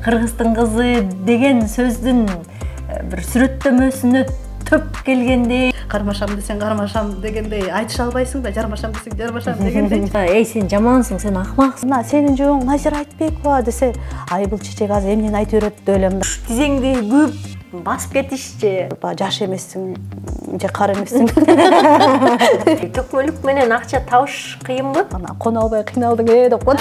кыргыздын кызы деген сөздүн бир сүрөттөмөсүнө төп келгендей, кармашам десең кармашам дегендей айтыша албайсың да, жармашам десең жармашам дегендей. эй сен жамансың, сен акмаксың. Мына сенин жогуң Назира Айтбекова десе, ай бул чечек азыр эмнени айтып берет деп элем да. Тизеңди көп басып кетишчи. Жаш эмессиң же кары эмессиң. Төкмөлүк менен акча табыш кыйынбы? Ана кона албай кыйналдың деп коет.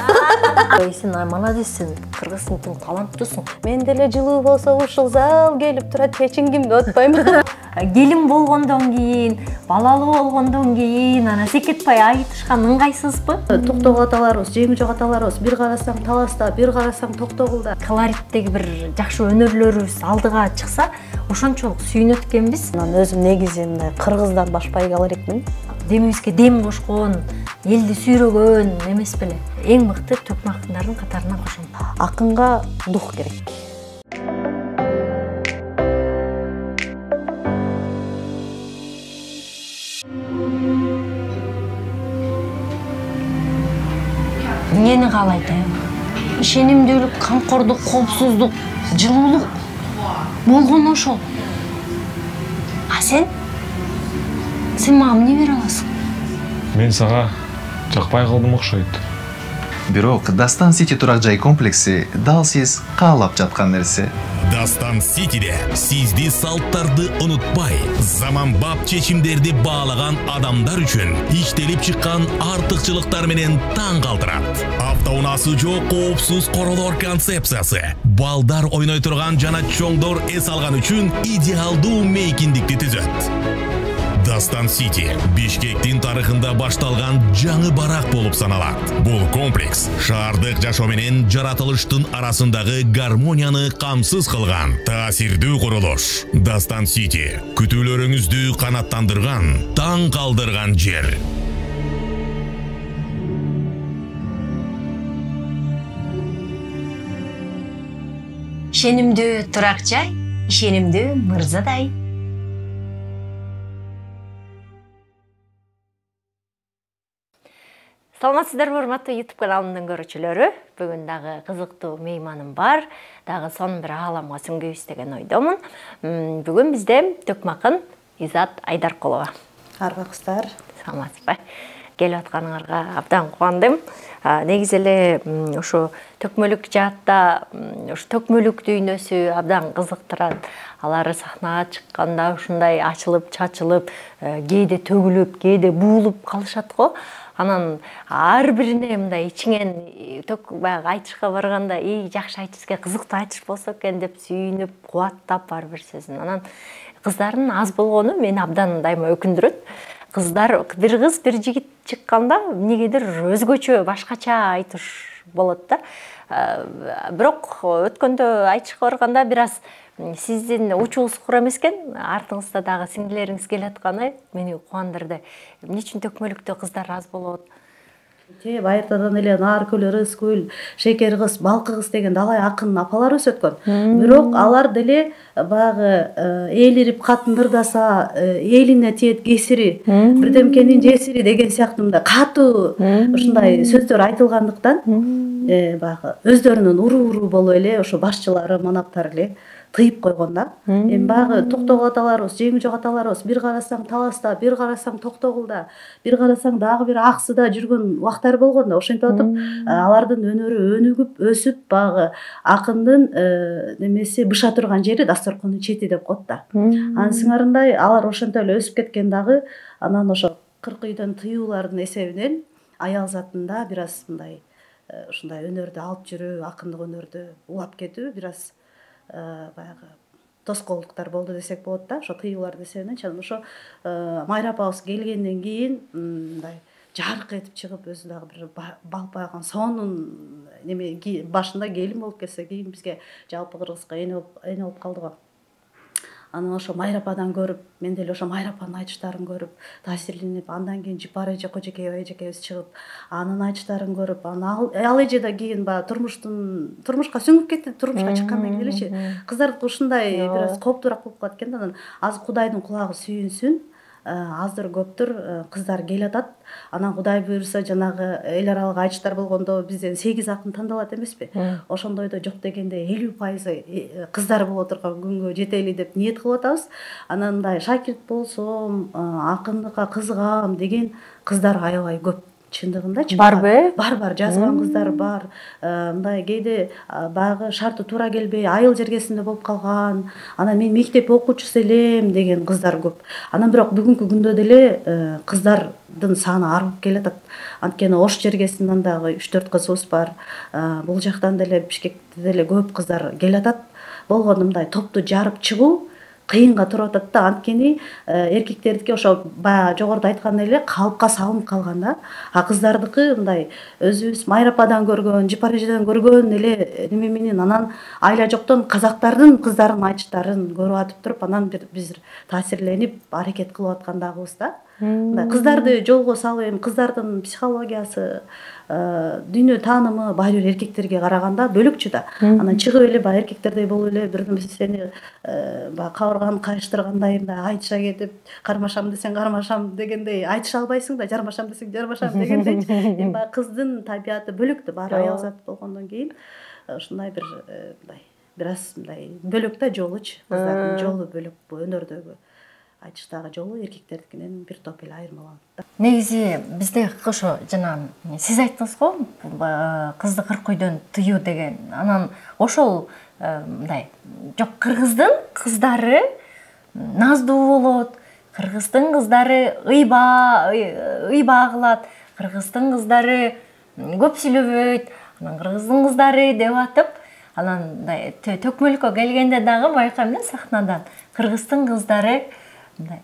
Сен молодецсиң, кыргыздын таланттуусуң. Мен деле жылуу болсо ушул зал келип турат, чечингимди отпойм. Келин болгондон кийин, балалуу болгондон кийин ана секетпай айтышкан ыңгайсызбы? Токтогул аталарыбыз, жеңи жок аталарыбыз, бир карасаң таласта, бир карасаң Токтогулда. Колориттеги бир жакшы өнөрлөрүбүз алдыга чыкса, ошончолук сүйүнөт экенбиз. Анан өзүм негизи мындай кыргыздан башпай колоритмин. Демибизге дем кошкон, элди сүйрөгөн эмес беле. Эң мыкты төкмө акындардын катарына кошом. Акынга дух керек. Эмнени каалайт аял? Ишенимдүүлүк, камкордук, коопсуздук, жылуулук болгону ошол. А сен мага эмне бере аласың? Мен сага жакпай калдым окшойт. Бирок Дастан Сити турак жай комплекси дал сиз каалап жаткан нерсе. Дастан Ситиде сизди салттарды унутпай, заманбап чечимдерди баалаган адамдар үчүн иштелип чыккан артыкчылыктар менен таң калтырат. Автоунаасы жок коопсуз королор концепциясы, балдар ойной турган жана чоңдор эс алган үчүн идеалдуу мейкиндикти түзөт. Дастан Сити Бишкектин тарыхында башталган жаңы барак болуп саналат. Бул комплекс шаардык жашоо менен жаратылыштын арасындагы гармонияны камсыз кылган таасирдүү курулуш. Дастан Сити күтүүлөрүңүздү канаттандырган, таң калдырган жер. Ишенимдүү турак жай, ишенимдүү мырзадай. Саламатсыздарбы, урматтуу YouTube каналымдын көрүүчүлөрү. Бүгүн дагы кызыктуу мейманым бар. Дагы сонун бир ааламга сүңгүбүз деген ойдомун. Бүгүн бизде төкмө акын Изат Айдаркулова. Арбакыздар. Саламатсызбы? Келип атканыңарга абдан кубандым. Негизи эле ушу төкмөлүк жаатта, ушу төкмөлүк дүйнөсү абдан кызыктырат. Алар сахнага чыкканда ушундай ачылып, чачылып, кээде төгүлүп, кээде буулуп калышат го. Анан ар бирине мындай ичиңен баягы айтышка барганда, жакшы айтыш экен, кызыктуу айтыш болсо экен деп сүйүнүп, кубаттап ар бир сөзүн. Анан кыздардын аз болгону мени абдан дайыма өкүндүрөт. Кыздар, бир кыз, бир жигит чыкканда эмнегедир өзгөчө, башкача айтыш болот да. Бирок өткөндө айтышка барганда бир аз сиздин учуңуз кура эмес экен, артыңызда дагы сиңдилериңиз келатканы мени кубандырды. Эмне үчүн төкмөлүктө кыздар аз болот? Байыртадан эле Наркөл, Рыскүл, Шекер кыз, Балкы кыз деген далай акын апаларыбыз өткөн. Бирок алар деле баягы эл катын ырдаса, элине тиет кесири, бирдемкенин жесири деген сыяктуу мындай катуу ушундай сөздөр айтылгандыктан, баягы өздөрүнүн уруу болуп эле ошо башчылары, манаптар эле тыйып койгон да. Эми баягы Токтогул аталарыбыз, жеңи жок аталарыбыз, бир карасаң Таласта, бир карасаң Токтогулда, бир карасаң дагы бир Аксыда жүргөн убактар болгон да. Ошентип атып, алардын өнөрү өнүгүп, өсүп, баягы акындын немеси быша турган жери дасторкондун чети деп коет да. Анын сыңарындай алар ошентип эле өсүп кеткен дагы, анан ошо 40 үйдөн тыюулардын эсебинен аял затында бир аз мындай ушундай өнөрдү алып жүрүү, акындык өнөрдү улап кетүү бир аз баягы тоскоолдуктар болду десек болот да. Ошо тыюулардын эсебинен чын ошо Майра апабыз келгенден кийин мындай жарык этип чыгып, өзү дагы бир балпайган сонун неме башында келин болуп келсе, кийин бизге жалпы кыргызга эне болуп калды го. Анан ошо Майра ападан көрүп, мен деле ошо Майра апанын айтыштарын көрүп, таасирленип, андан кийин Жипар эже, эжекебиз чыгып, анын айтыштарын көрүп, анан ал эже да кийин баягы турмушка сүңүп кетти, турмушка чыккандан кийин элечи. Кыздардыкы ушундай бир аз кооптуураак болуп калат экен да. Анан азыр Кудайдын кулагы сүйүнсүн. аздыр көптүр кыздар келатат. Анан Кудай буйруса жанагы эл аралык айтыштар болгондо бизден 8 акын тандалат эмеспи? Ошондойдо жок дегенде 50% кыздар боло турган күнгө жетели деп ниет кылып атабыз. Анан мындай шакирт болсом, акындыкка кызыгам деген кыздар аябай көп. Чындыгындачы барбы? Бар жазган кыздар бар. Мындай кээде баягы шарты туура келбей айыл жергесинде болуп калган. Анан мен мектеп окуучусу элем деген кыздар көп. Анан бирок бүгүнкү күндө деле кыздардын саны арып келатат. Анткени Ош жергесинен дагы 3-4 кызыбыз бар. Бул жактан деле Бишкекте деле көп кыздар келатат. Болгону мындай топту жарып чыгуу кыйынга туруп атат да. Анткени эркектердики ошо баягы жогоруда айткандай эле калыпка салынып калган да. А кыздардыкы мындай өзүбүз Майрападан көргөн, Жипарежеден көргөн эле неме менен анан айла жоктон казактардын кыздарынын айтыштарын көрүп атып туруп, анан биз таасирленип аракет кылып аткандагыбыз да. Кыздарды жолго салып, эми кыздардын психологиясы, дүйнө таанымы баары бир эркектерге караганда бөлөкчү да. Анан чыгып эле баягы эркектердей болуп эле бир нерсени баягы кабырганы кайыштыргандай айтыша кетип, кармашам десең кармашам дегендей айтыша албайсың да, жармашам десең жармашам дегендей. Эми баягы кыздын табияты бөлөк да, баары аял зат болгондон кийин ушундай бир мындай бир аз мындай бөлөк да жолучу. Кыздардын жолу бөлөк, бул өнөрдөгү айтыштагы жолу эркектердикинен бир топ эле айырмаланат. Негизи бизде ошо жана сиз айттыңыз го, кызды 40 үйдөн тыюу деген. Анан ошол мындай жок, кыргыздын кыздары наздуу болот, кыргыздын кыздары ыйба кылат, кыргыздын кыздары көп сүйлөбөйт, анан кыргыздын кыздары деп атып, анан мындай төкмөлүккө келгенде дагы байкайм да сахнадан кыргыздын кыздары мындай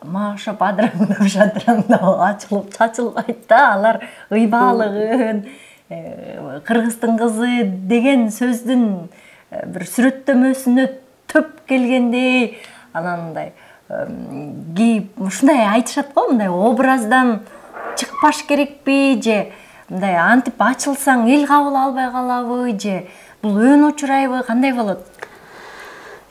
машып адыраңдап ачылып чачылбайт да, алар ыйбалыгын, кыргыздын кызы деген сөздүн бир сүрөттөмөсүнө төп келгендей, анан мындай кийип ушундай айтышат го, мындай образдан чыкпаш керекпи, же мындай антип ачылсаң эл кабыл албай калабы, же бул өн учурайбы, кандай болот?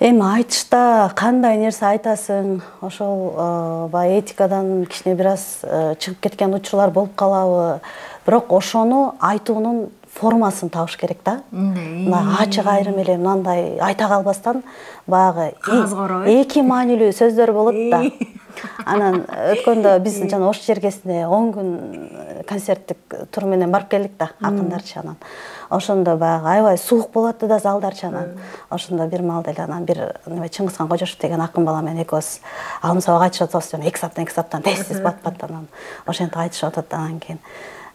Эми айтышта кандай нерсе айтасың, ошол баягы этикадан кичине бир аз чыгып кеткен учурлар болуп калабы. Бирок ошону айтуунун формасын табыш керек да. Мына ачык айрым эле мындай айта калбастан баягы эки маанилүү сөздөр болот да. Анан өткөндө биз жана Ош жергесине 10 күн концерттик тур менен барып келдик да, акындарчы. Анан ошондо баягы аябай суук болот да залдарчы. Анан ошондо бир маалда эле анан бир Чыңгызхан Кожошов деген акын бала менен экөөбүз алым сабак айтышып атабыз, эки саптан тез бат анан ошентип айтышып атат. Анан кийин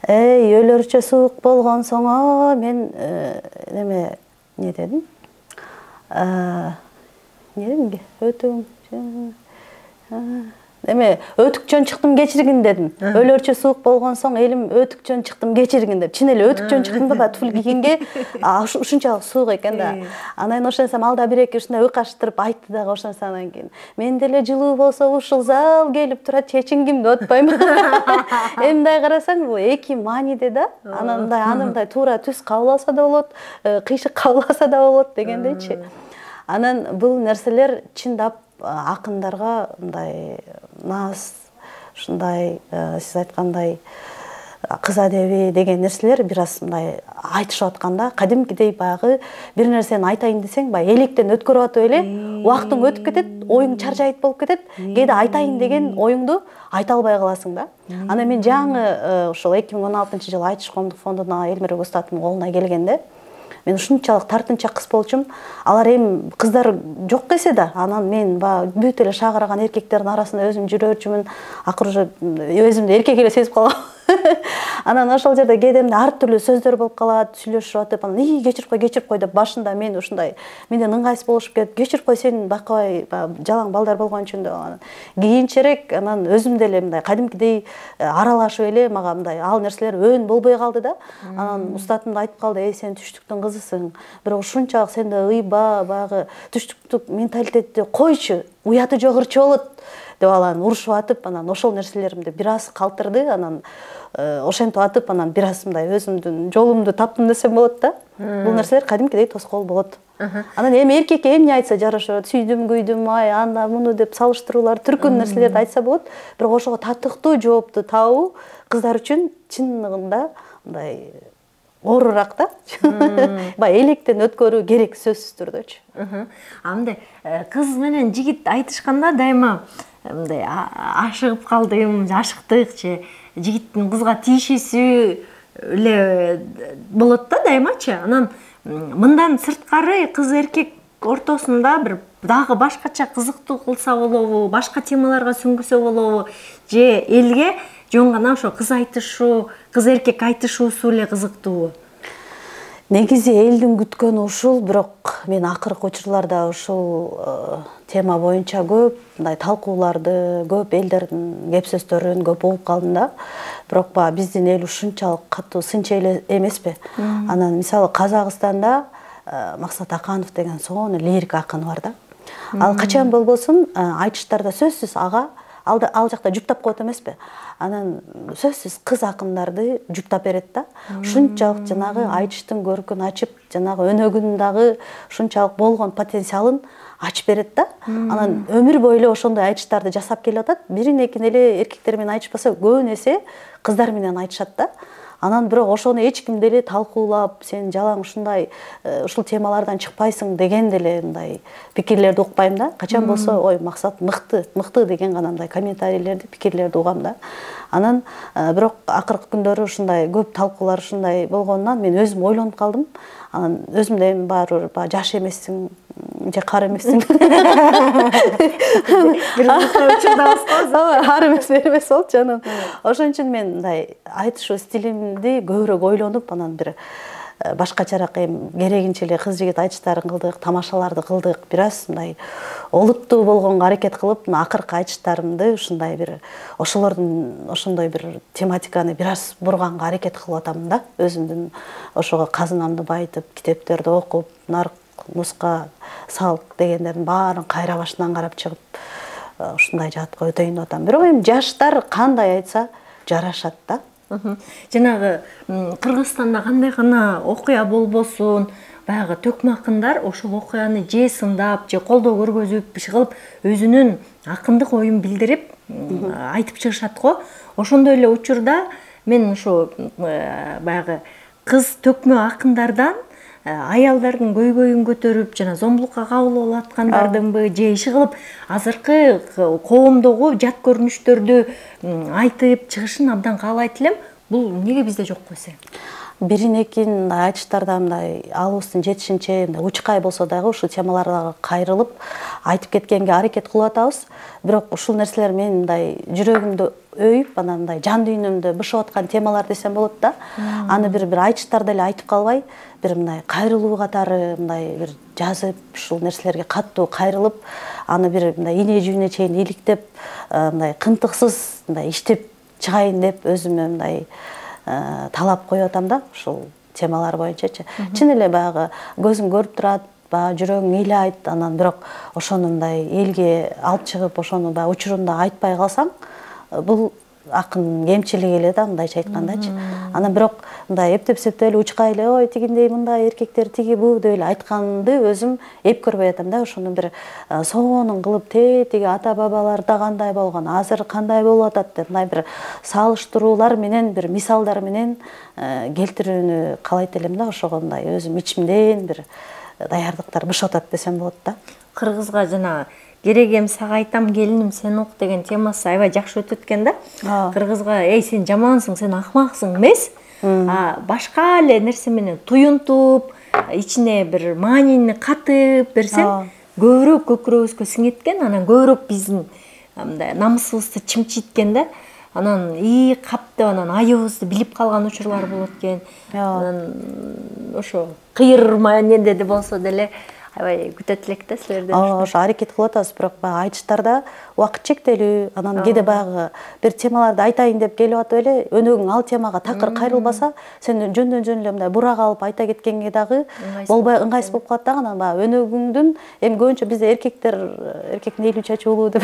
өлөрчө суук болгон соң мен неме не дедим? Не дедим? Өтүгүм эме өтүкчөн чыктым кечиргин дедим. Өлөрчө суук болгон соң элим өтүкчөн чыктым кечиргин деп. Чын эле өтүкчөн чыктым да, туфли кийгенге ушунчалык суук экен да. Анан ошентсем алда бир-эки ушундай ыкаштырып айтты дагы. Ошондан кийин мен деле жылуу болсо ушул зал келип турат, чечингимди отпойм. Эми мындай карасаң бул эки мааниде да. Анан мындай аны мындай туура түз кабыл алса да болот, кыйшык кабыл алса да болот дегендейчи. Анан бул нерселер чындап акындарга мындай наз, ушундай сиз айткандай кыз адеби деген нерселер бир аз мындай айтышып атканда, кадимкидей баягы бир нерсени айтайын десең, баягы электен өткөрүп атып эле убактың өтүп кетет, оюң чаржайт болуп кетет. Кээде айтайын деген оюңду айта албай каласың да. Анан мен жаңы ошол 2016-жылы Айтыш коомдук фондуна Элмирбек устаттын колуна келгенде мен ушунчалык тартынча кыз болчумун. Алар эми кыздар жок эсе да, анан мен бүт эле шагыраган эркектердин арасында өзүм жүрө жүрчүмүн. Акыры уже өзүмдү эркек эле сезип калгам. Анан ошол жерде кээде ар түрлүү сөздөр болуп калат, сүйлөшүп атып, анан кечирип кой деп башында мен ушундай менден ыңгайсыз болушуп кетип, кечирип кой сен бакабай жалаң балдар болгон үчүн деп. Анан кийинчерээк анан өзүм деле мындай кадимкидей аралашып эле мага мындай ал нерселер өн болбой калды да. Анан устатым да айтып калды: сен түштүктүн кызысың, бирок ушунчалык сенде ыйба, баягы түштүктүк менталитетти койчу, уяты жогорчу болот деп алан урушуп атып, анан ошол нерселеримди бир аз калтырды. Анан ошентип атып, анан бир аз мындай өзүмдүн жолумду таптым десем болот да. Бул нерселер кадимкидей тоскоол болот. Анан эми эркекке эмне айтса жарашат, сүйдүм, күйдүм, ай, анда муну деп салыштыруулар, түркүн нерселерди айтса болот. Бирок ошого татыктуу жоопту табуу кыздар үчүн чындыгында мындай оорураак да. Баягы электен өткөрүү керек сөзсүз түрдөчү. Мындай кыз менен жигит айтышканда дайыма мындай ашыгып калдым, ашыктык же жигиттин кызга тиешеси эле болот да дайымачы. Анан мындан сырткары кыз эркек ортосунда бир дагы башкача кызыктуу кылса болобу, башка темаларга сүңгүсө болобу, же элге жөн гана ошо кыз айтышуу, кыз эркек айтышуусу эле кызыктуубу? Негизи элдин күткөнү ушул, бирок мен акыркы учурларда ушул тема боюнча көп мындай талкууларды, көп элдердин кеп сөздөрүн көп угуп калдым да. Бирок биздин эл ушунчалык катуу сынча эле эмеспи. Анан мисалы Казакстанда Максат Аканов деген сонун лирик акын бар да. Ал качан болбосун айтыштарда сөзсүз ал жакта жуптап коет эмеспи. Анан сөзсүз кыз акындарды жуптап берет да. Ушунчалык жанагы айтыштын көркүн ачып, жанагы өнөгүнүн дагы ушунчалык болгон потенциалын ачып берет да. Анан өмүр бою эле ошондой айтыштарды жасап келип атат. Бирин экин эле эркектер менен айтышпаса, көбүн эсе кыздар менен айтышат да. Анан бирок ошону эч ким деле талкуулап, сен жалаң ушундай ушул темалардан чыкпайсың деген деле мындай пикирлерди укпайм да. Качан болсо, ой, Максат мыкты деген гана мындай комментарийлерди, пикирлерди угам да. Анан бирок акыркы күндөрү ушундай көп талкуулар ушундай болгонунан мен өзүм ойлонуп калдым. Анан өзүм да эми баары бир жаш эмессиң, же кары эмессиң. Ар эмес, бер эмес болчу. Анан ошон үчүн мен мындай айтышуу стилимди көбүрөөк ойлонуп, анан бир башкачараак эми керегинче эле кыз жигит айтыштарын кылдык, тамашаларды кылдык. Бир аз мындай олуттуу болгонго аракет кылып, акыркы айтыштарымды ушундай бир ошолордун ошондой бир тематиканы бир аз бурганга аракет кылып атам да. Өзүмдүн ошого казынамды байытып, китептерди окуп, нарк нуска салт дегендердин баарын кайра башынан карап чыгып, ушундай жаатка өтөйүн деп атам. Бирок эми жаштар кандай айтса жарашат да. Жанагы Кыргызстанда кандай гана окуя болбосун, баягы төкмө акындар ошол окуяны же сындап, же колдоо көргөзүп, иш кылып, өзүнүн акындык оюн билдирип айтып чыгышат го. Ошондой эле учурда мен ошо баягы кыз төкмө акындардан аялдардын көйгөйүн көтөрүп, жана зомбулукка кабыл болуп аткандардынбы, же иш кылып азыркы коомдогу жат көрүнүштөрдү айтып чыгышын абдан каалайт элем. Бул эмнеге бизде жок койсо? Бирин экин айтыштарда мындай алыбыздын жетишинче учкай болсо дагы ушул темаларга кайрылып айтып кеткенге аракет кылып атабыз. Бирок ушул нерселер менин мындай жүрөгүмдү өйүп, анан мындай жан дүйнөмдү бышып аткан темалар десем болот да. Аны бир айтыштарда эле айтып калбай, бир мындай кайрылуу катары мындай бир жазып, ушул нерселерге каттуу кайрылып, аны бир мындай ине жүнүнө чейин иликтеп, мындай кынтыксыз мындай иштеп чыгайын деп өзүмө мындай талап коюп атам да, ушул темалар боюнчачы. Чын эле баягы көзүң көрүп турат, баягы жүрөгүң ыйлайт, анан бирок ошону мындай элге алып чыгып, ошону баягы учурунда айтпай калсаң, бул акын кемчилиги эле да, мындайча айткандачы. Анан бирок мындай эптеп-септеп эле учкай эле, ой, тигиндей мындай эркектер тиги бу деп эле айтканды өзүм эп көрбөй атам да. Ошону бир сонун кылып, тиги ата бабаларда кандай болгон, азыр кандай болуп атат деп мындай бир салыштыруулар менен, бир мисалдар менен келтирүүнү каалайт элем да. Ошого мындай өзүм ичимден бир даярдыктар бышып атат десем болот да. Кыргызга жана керегем сага айтам келиним сен ук деген темасы аябай жакшы өтөт экен да. Кыргызга эй сен жамансың, сен акмаксың эмес, башка эле нерсе менен туюнтуп, ичине бир маанини катып берсең, көбүрөөк көкүрөгүбүзгө сиңет экен, анан көбүрөөк биздин мындай намысыбызды чимчиткен да. Анан кап деп анан айыбыбызды билип калган учурлар болот экен. Анан ошо кыйырма энеде болсо деле аябай күтөт элек да силерден. Ошо аракет кылып атабыз, бирок айтыштарда убакыт чектелүү, анан кээде баягы бир темаларды айтайын деп келип атып эле өнөгүң ал темага такыр кайрылбаса, сен жөндөн жөн эле мындай бура калып айта кеткенге дагы болбой ыңгайсыз болуп калат дагы. Анан баягы өнөгүңдүн эми көбүнчө бизде эркектин элүү чачуулуу деп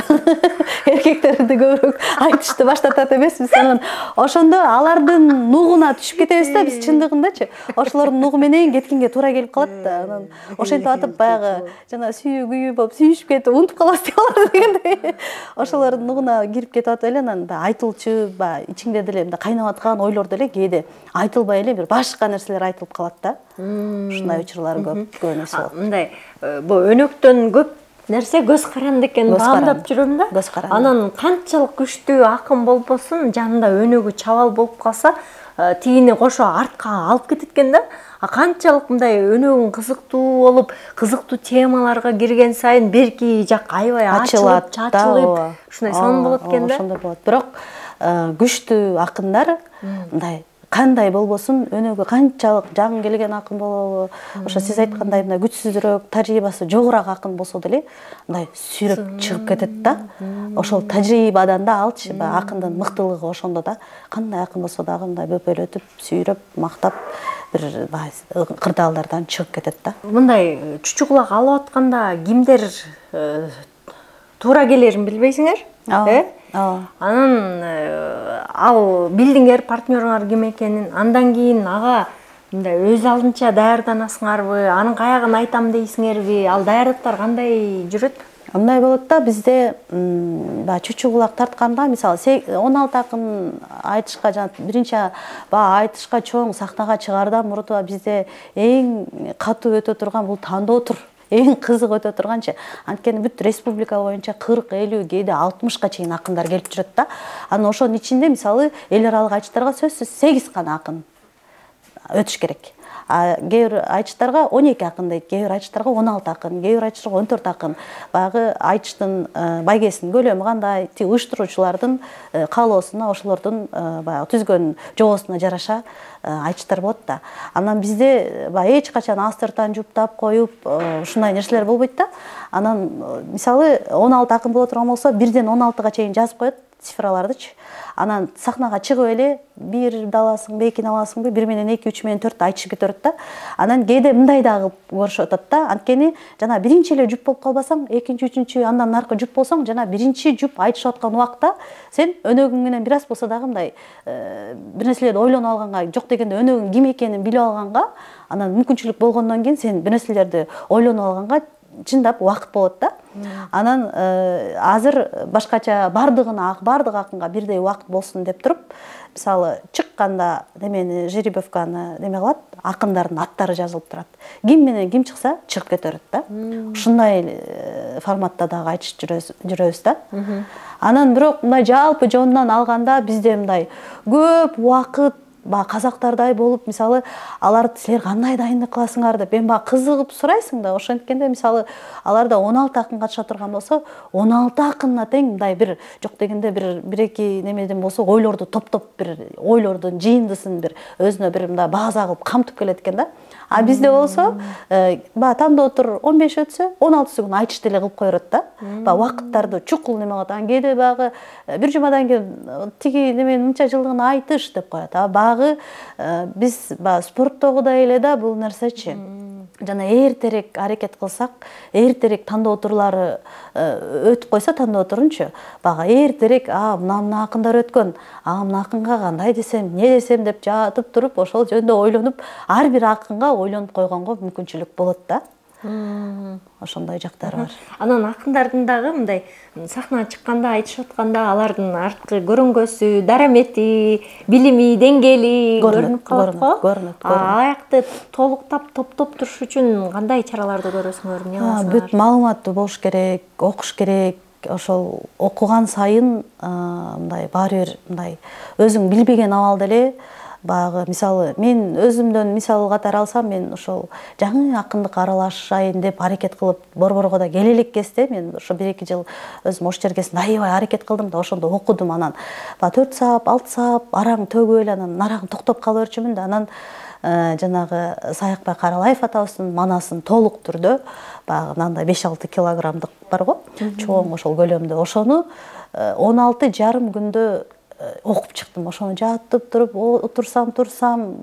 эркектерди көбүрөөк айтышты баштатат эмеспиз. Анан ошондо алардын нугуна түшүп кетебиз да, биз чындыгындачы ошолордун нугу менен кеткенге туура келип калат да. Анан ошентип атып баягы жана сүйүү күйүү болуп сүйүшүп кетип унутуп калабыз деп алар дегендей. Ошолордун нугуна кирип кетип атып эле анан айтылчу баягы ичиңде деле мындай кайнап аткан ойлор деле кээде айтылбай эле бир башка нерселер айтылып калат да. Ушундай учурлар көбүнесе болот. Мындай бул өнөктөн көп нерсе көз каранды экен баамдап жүрөм да. Анан канчалык күчтүү акын болбосун, жанында өнөгү чабал болуп калса, тигини кошо артка алып кетет экен да. Канчалык мындай өнөгүң кызыктуу болуп, кызыктуу темаларга кирген сайын берки жак аябай ачылып, чачылып, ушундай сонун болот экен да. Ошондой болот. Бирок күчтүү акындар мындай кандай болбосун, өнөгү канчалык жаңы келген акын болобу, ошо сиз айткандай мындай күчсүзүрөөк, тажрыйбасы жогураак акын болсо деле мындай сүйрөп чыгып кетет да. Ошол тажрыйбадан да алчы, акындын мыктылыгы ошондо да. Кандай акын болсо дагы мындай бөпөлөтүп, сүйрөп, мактап бир кырдаалдардан чыгып кетет да. Мындай чүчү кулак алып атканда кимдер туура келерин билбейсиңер, Анан ал билдиңер партнеруңар ким экенин, андан кийин ага мындай өз алдынча даярданасыңарбы, анын каягын айтам дейсиңерби, ал даярдыктар кандай жүрөт? Мындай болот да, бизде чүчү кулак тартканда, мисалы 16 акын айтышка жана биринчи айтышка чоң сахнага чыгардан мурда бизде эң катуу өтө турган бул тандоотур. Эң кызык өтө турганчы. Анткени бүт республика боюнча 40, 50, кээде 60ка чейин акындар келип жүрөт да. Анан ошонун ичинде мисалы эл аралык айтыштарга сөзсүз 8 гана акын өтүш керек. Кээ бир айтыштарга 12 акын дейт, кээ бир айтыштарга 16 акын, кээ бир айтыштарга 14 акын. Баягы айтыштын байгесинин көлөмү кандай, уюштуруучулардын каалоосуна, ошолордун баягы түзгөн жобосуна жараша айтыштар болот да. Анан бизде эч качан астыртан жуптап коюп, ушундай нерселер болбойт да. Анан мисалы 16 акын боло турган болсо, 1ден 16га чейин жазып коет цифралардычы. Анан сахнага чыгып эле 1 аласыңбы, 2 аласыңбы, 1 менен 2, 3 менен 4 айтышып кетет да. Анан кээде мындай дагы көрүшүп атат да. Анткени жана биринчи эле жуп болуп калбасаң, экинчи, үчүнчү, андан наркы жуп болсоң, жана биринчи жуп айтышып аткан убакта сен өнөгүң менен бир аз болсо дагы мындай бир нерселерди ойлонуп алганга, жок дегенде өнөгүң ким экенин билип алганга, анан мүмкүнчүлүк болгондон кийин сен бир нерселерди ойлонуп алганга чындап убакыт болот да. Анан азыр башкача бардык акынга бирдей убакыт болсун деп туруп, мисалы чыкканда немени жеребьевканы неме кылат, акындардын аттары жазылып турат. Ким менен ким чыкса чыгып кете берет да. Ушундай форматта дагы айтышып жүрөбүз да. Анан бирок мындай жалпы жонунан алганда бизде мындай көп убакыт казактардай болуп, мисалы аларды силер кандай дайындык кыласыңар деп эми кызыгып сурайсың да. Ошенткенде мисалы аларда 16 акын катыша турган болсо, 16 акынына тең мындай бир жок дегенде бир эки немеден болсо ойлорду топтоп, бир ойлордун жыйындысын бир өзүнө бир мындай база кылып камтып келет экен да. А бизде болсо тандоотур 15 өтсө 16 күн айтыш деле кылып кое берет да. Убакыттарды чукул неме кылат. Анан кээде баягы бир жумадан кийин тиги неменин мынча жылдыгын айтыш деп коет. Биз спорттогудай эле да бул нерсечи. Жана эртерээк аракет кылсак, эртерээк тандоотурлары өтүп койсо тандоотурунчу, эртерээк мына акындар өткөн, мына акынга кандай десем, не десем деп жатып туруп, ошол жөнүндө ойлонуп, ар бир акынга ойлонуп койгонго мүмкүнчүлүк болот да. Ошондой жактары бар. Анан акындардын дагы мындай сахнага чыкканда, айтышып атканда алардын арткы көрүнгөсү, дарамети, билими, деңгээли көрүнүп калат го. Көрүнөт. Аякты толуктап, топтоп туруш үчүн кандай чараларды көрөсүңөр, эмне кыласыңар? Бүт маалыматтуу болуш керек, окуш керек. Ошол окуган сайын мындай баары бир мындай өзүң билбеген абалда эле баягы мисалы мен өзүмдөн мисал катары алсам, мен ошол жаңы акындыкка аралашайын деп аракет кылып борборго да келе элек кезде мен ошо 1-2 жыл өзүм ош чергесинде аябай аракет кылдым да, ошондо окудум. Анан 4 саап, 6 саап араң төгүп эле анан арагым токтоп кала берчүмүн да. Анан жанагы Саякбай Каралаев атабыздын манасын толук түрдө баягы мындай 5-6 килограммдык бар го, чоң ошол көлөмдө. Ошону 16,5 күндө окуп чыктым. Ошону жатып туруп отурсам,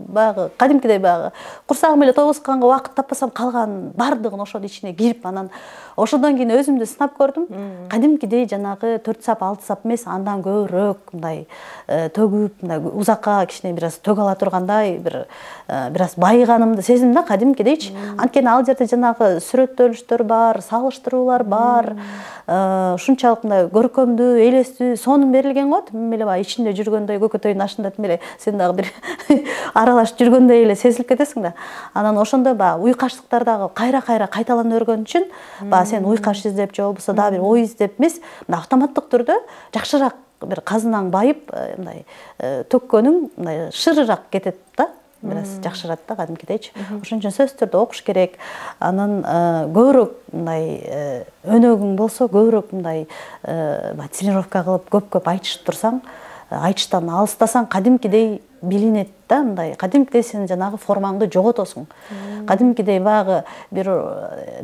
баягы кадимкидей баягы курсагым эле тогусканга убакыт таппасам калган бардыгын ошонун ичине кирип, анан ошондон кийин өзүмдү сынап көрдүм. Кадимкидей жанагы 4 сап, 6 сап эмес, андан көбүрөөк мындай төгүп, мындай узакка кичине бир аз төг ала тургандай, бир аз байыганымды сездим да, кадимкидейчи. Анткени ал жерде жанагы сүрөттөлүштөр бар, салыштыруулар бар, ушунчалык мындай көркөмдүү, элестүү сонун берилген го. Тим эле баягы ичинде жүргөндөй, көкөтөйдүн ашында тим эле сен дагы бир аралашып жүргөндөй эле сезилип кетесиң да. Анан ошондо баягы уйкаштыктар дагы кайра кайталана өргөн үчүн баягы сен уйкаш издеп же болбосо дагы бир ой издеп эмес, мындай автоматтык түрдө жакшыраак бир казынаң байып, мындай төккөнүң мындай шырыраак кетет да. Бир аз жакшырат да кадимкидейчи. Ошон үчүн сөзсүз түрдө окуш керек. Анан көбүрөөк мындай өнөгүң болсо, көбүрөөк мындай тренировка кылып, көп айтышып турсаң, айтыштан алыстасаң, кадимкидей билинет да, мындай. Кадимкидей сен жанагы формаңды жоготосуң. Кадимкидей баягы бир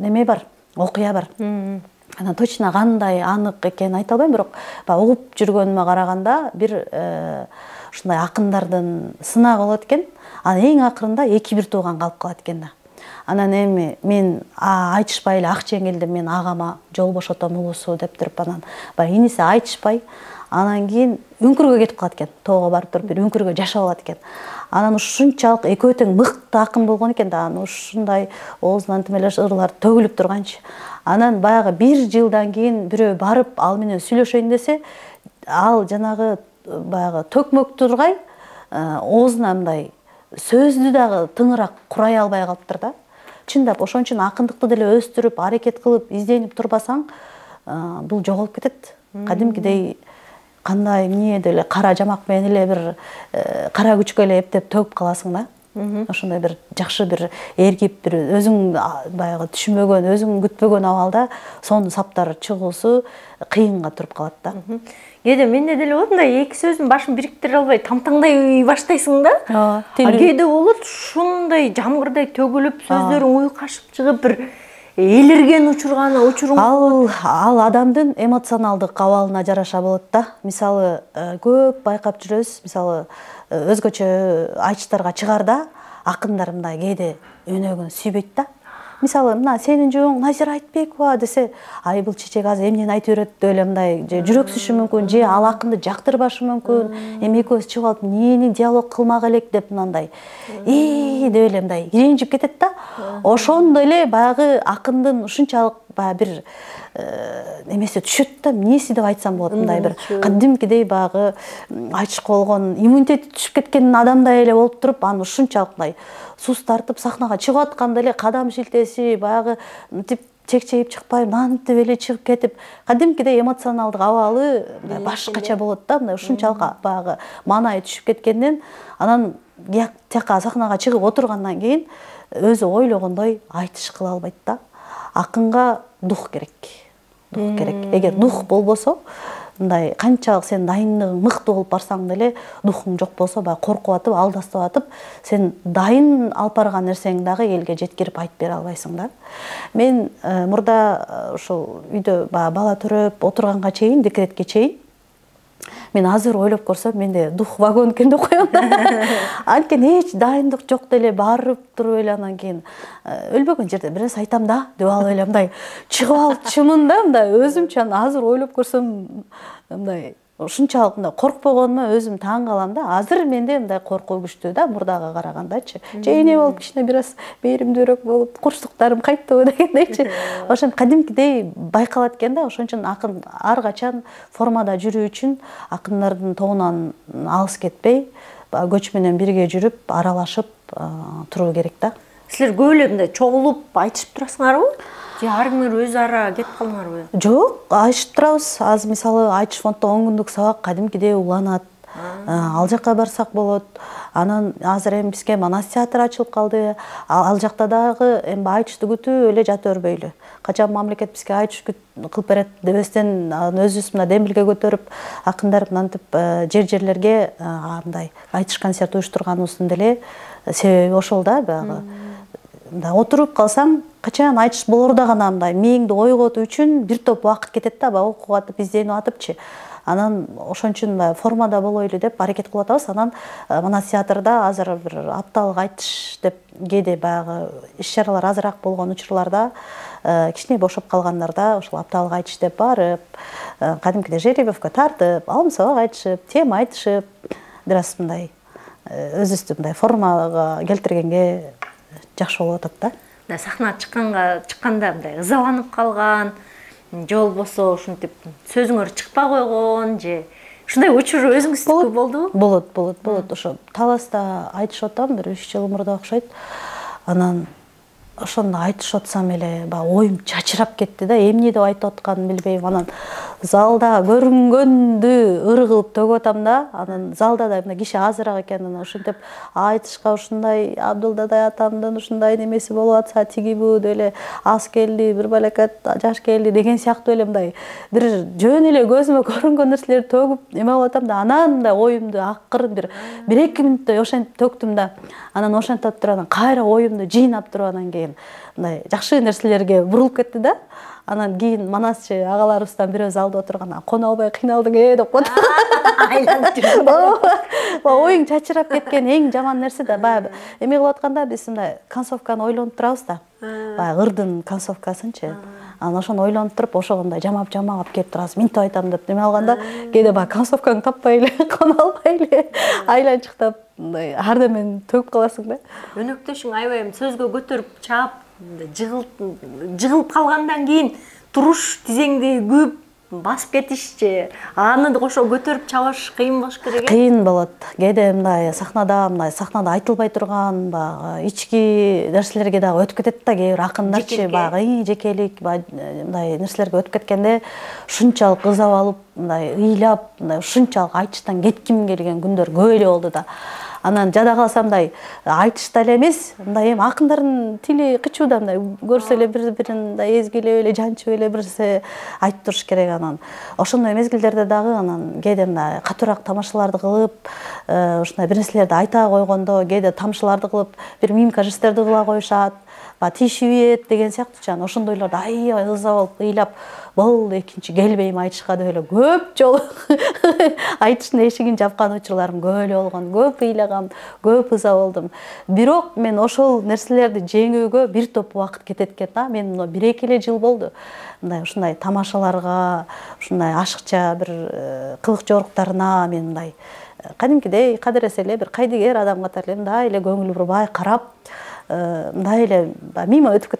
неме бар, окуя бар. Анан точно кандай анык экенин айта албайм, бирок баягы угуп жүргөнүмө караганда бир ушундай акындардын сынагы болот экен. Анан эң акырында 2-1 тууган калып калат экен да. Анан эми мен айтышпай эле ак жеңилдим, мен агама жол бошотом улусу деп туруп, анан баягы иниси айтышпай, анан кийин үңкүргө кетип калат экен. Тоого барып туруп бир үңкүргө жашап алат экен. Анан ушунчалык экөө тең мыкты акын болгон экен да, анан ушундай оозунан тим эле ырлар төгүлүп турганчы. Анан баягы 1 жылдан кийин бирөө барып ал менен сүйлөшөйүн десе, ал жанагы баягы төкмөк тургай оозуна мындай сөздү дагы тыңыраак курай албай калыптыр да. Чындап ошон үчүн акындыкты деле өстүрүп, аракет кылып, изденип турбасаң, бул жоголуп кетет. Кадимкидей кандай эмне деле кара жамак менен эле бир кара күчкө эле эптеп төгүп каласың да. Ошондой бир жакшы бир эргип, бир өзүң баягы түшүнбөгөн, өзүң күтпөгөн абалда сонун саптар чыгуусу кыйынга туруп калат да. Кээде менде деле болот, мындай эки сөздүн башын бириктире албай тамтаңдай баштайсың да. Кээде болот ушундай жамгырдай төгүлүп, сөздөрүң уйкашып чыгып, бир элирген учуруң. Ал адамдын эмоционалдык абалына жараша болот да. Мисалы, көп байкап жүрөбүз. Мисалы, өзгөчө айтыштарга чыгарда акындар мындай кээде өнөгүн сүйбөйт да. Мисалы, мына сенин жогуң Назира Айтбекова десе, ай бул чечек азыр эмнени айтып берет деп эле мындай жүрөксүшү мүмкүн, же ал акынды жактырбашы мүмкүн. Эми экөөбүз чыгып алып, эмнени диалог кылмак элек деп мындай деп эле мындай иренжип кетет да. Ошондой эле баягы акындын ушунчалык баягы бир эмеси түшөт да, эмнеси деп айтсам болот, мындай бир кадимкидей баягы айтышка болгон иммунитети түшүп кеткен адамдай эле болуп туруп, аны ушунчалык мындай сус тартып сахнага чыгып атканда эле кадам шилтеси баягы тип чекчейип чыкпай, мынтип эле чыгып кетип, кадимкидей эмоционалдык абалы башкача болот да, мындай ушунчалык баягы маанайы түшүп кеткенден, анан тияка сахнага чыгып отургандан кийин өзү ойлогондой айтыш кыла албайт да. Акынга дух керек. Дух керек. Эгер дух болбосо, мындай канчалык сен дайындыгың мыкты болуп барсаң деле, духуң жок болсо, баягы коркуп атып, алдастап атып, сен дайын алып барган нерсең дагы элге жеткирип айтып бере албайсың да. Мен мурда ошол үйдө бала төрөп отурганга чейин, декретке чейин, мен азыр ойлоп көрсөм, менде дух вагон экен деп коем да. Анткени эч дайындык жок деле барып туруп эле анан кийин өлбөгөн жерде бир нерсе айтам да деп алып эле мындай чыгып алчумун да, мындай өзүмчө азыр ойлоп көрсөм мындай ушунчалык мындай коркпогонума өзүм таң калам да. Азыр менде мындай коркуу күчтүү да, мурдага карагандачы. Же эне болуп кичине бир аз мээримдүүрөөк болуп, курчтуктарым кайттыбы дегендейчи. Ошон кадимкидей байкалат экен да. Ошон үчүн акын ар качан формада жүрүү үчүн акындардын тобунан алыс кетпей, көч менен бирге жүрүп, аралашып туруу керек да. Силер көп эле мындай чогулуп айтышып турасыңарбы? Же ар кимдер өз ара кетип калыңарбы? Жок, айтышып турабыз. Азыр мисалы айтыш фонддо 10 күндүк сабак кадимкидей уланат. Ал жакка барсак болот. Анан азыр эми бизге Манас театры ачылып калды. Ал жакта дагы эми айтышты күтүп эле жата өрбөйлү. Качан мамлекет бизге айтыш кылып берет дебестен өзүбүз мына демилге көтөрүп, акындар мынтип жерлерге мындай айтыш концерт уюштурганыбыздын деле себеби ошол да баягы мындай отуруп калсаң качан айтыш болор да гана мындай мээңди ойготуу үчүн бир топ убакыт кетет да баягы окууга атып изденип атыпчы. Анан ошон үчүн формада болойлу деп аракет кылып атабыз. Анан Манас театрда азыр бир апталык айтыш деп кээде баягы иш-чаралар азыраак болгон учурларда кичине бошоп калгандарда ошол апталык айтыш деп барып, кадимкидей жеребьевка тартып, алым сабак айтышып, тема айтышып, бир аз мындай өзүбүздү мындай формага келтиргенге жакшы болуп атат да. Сахнага чыкканда мындай ызаланып калган, же болбосо ушинтип сөзүңөр чыкпай койгон же ушундай учур өзүңүздүкү болдубу? Болот. Ошо Таласта айтышып атам бир 3 жыл мурда окшойт. Анан ошондо айтышып атсам эле баягы оюм чачырап кетти да, эмне деп айтып атканын билбейм. Анан залда көрүнгөндү ыр кылып төгүп атам да, анан залда да мына киши азыраак экен, анан ошентип айтышка ушундай Абдылдадай атамдын ушундай немеси болуп атса, тиги бу деле аз келди, бир балакат жаш келди деген сыяктуу эле мындай бир жөн эле көзүмө көрүнгөн нерселерди төгүп эме болуп атам да, анан мындай оюмду акырын бир 1-2 мүнөттөй ошентип төктүм да. Анан ошентип туруп анан кайра оюмду жыйнап туруп анан кийин мындай жакшы нерселерге бурулуп кетти да. Анан кийин Манасчы агаларыбыздан бирөө залда отурган, кона албай кыйналдың деп коет. Айланып жүргөн. Оюң чачырап кеткен эң жаман нерсе да. Баягы эме кылып атканда биз мындай концовканы ойлонуп турабыз да. Баягы ырдын концовкасынчы. Анан ошону ойлонуп туруп, ошого мындай жамап алып келип турабыз. Минтип айтам деп неме алганда, кээде баягы концовканы таппай эле, кона албай эле айланчыктап мындай ардемен төгүп каласың да. Өнөктөшүң аябай сөзгө көтөрүп чаап, жыгылып калгандан кийин туруш тизеңди күп басып кетишчи, аны кошо көтөрүп чабыш кыйын болуш керек. Кыйын болот. Кээде мындай сахнада айтылбай турган баягы ички нерселерге дагы өтүп кетет да, кээ бир акындарчы баягы жекелик мындай нерселерге өтүп кеткенде ушунчалык ызап алып, мындай ыйлап, мындай ушунчалык айтыштан кетким келген күндөр көп эле болду да. Анан жада калсам мындай айтышта эле эмес, мындай эми акындардын тили кычуу да, мындай көрсө эле бири-бирин мындай эзгилеп эле жанчып эле бирсе айтып туруш керек. Анан ошондой мезгилдерде дагы анан кээде мындай катуураак тамашаларды кылып, ушундай бир нерселерди айта койгондо кээде тамшыларды кылып, бир мимика жестерди кыла коюшат, тишибет деген сыяктуучу. Анан ошондойлорду аябай ызап алып ыйлап, болду экинчи келбейм айтышка деп эле көп жолу айтыштын эшигин жапкан учурларым көп эле болгон, көп ыйлагам, көп ыза болдум. Бирок мен ошол нерселерди жеңүүгө бир топ убакыт кетет экен да. Мен 1-2 эле жыл болду мындай ушундай тамашаларга, ушундай ашыкча бир кылык жоруктарына мен мындай кадимкидей кадыресе эле бир кайдыгер адам катары эле мындай эле көңүл бурбай карап, мындай эле мимо өтүп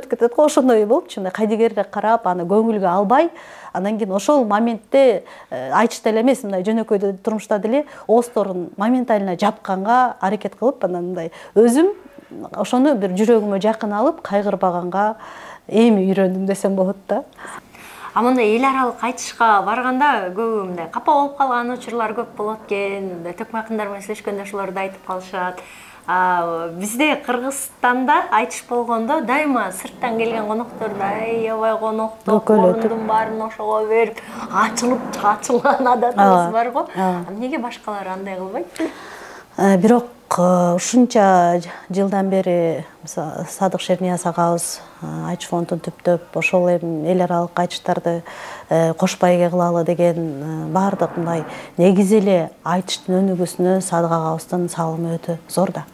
кетет го, ошондой болчу. Мындай кайдыгердек карап, аны көңүлгө албай, анан кийин ошол моментте айтышта эле эмес, мындай жөнөкөй турмушта деле оозторун моментально жапканга аракет кылып, анан мындай өзүм ошону бир жүрөгүмө жакын алып, кайгырбаганга эми үйрөндүм десем болот да. Мындай эл аралык айтышка барганда көбү мындай капа болуп калган учурлар көп болот экен. Төкмө акындар менен сүйлөшкөндө ошолорду айтып калышат. Бизде Кыргызстанда айтыш болгондо дайыма сырттан келген коноктордой аябай коноктоп, орундун баарын ошого берип, ачылган адатыбыз бар го. Эмнеге башкалар андай кылбайт? Бирок ушунча жылдан бери Садык Шернияз агабыз айтыш фондун түптөп, ошол эми эл аралык айтыштарды кошпайге кылалы деген баардык мындай негизи эле айтыштын өнүгүүсүнө Садык агабыздын салымы өтө зор да.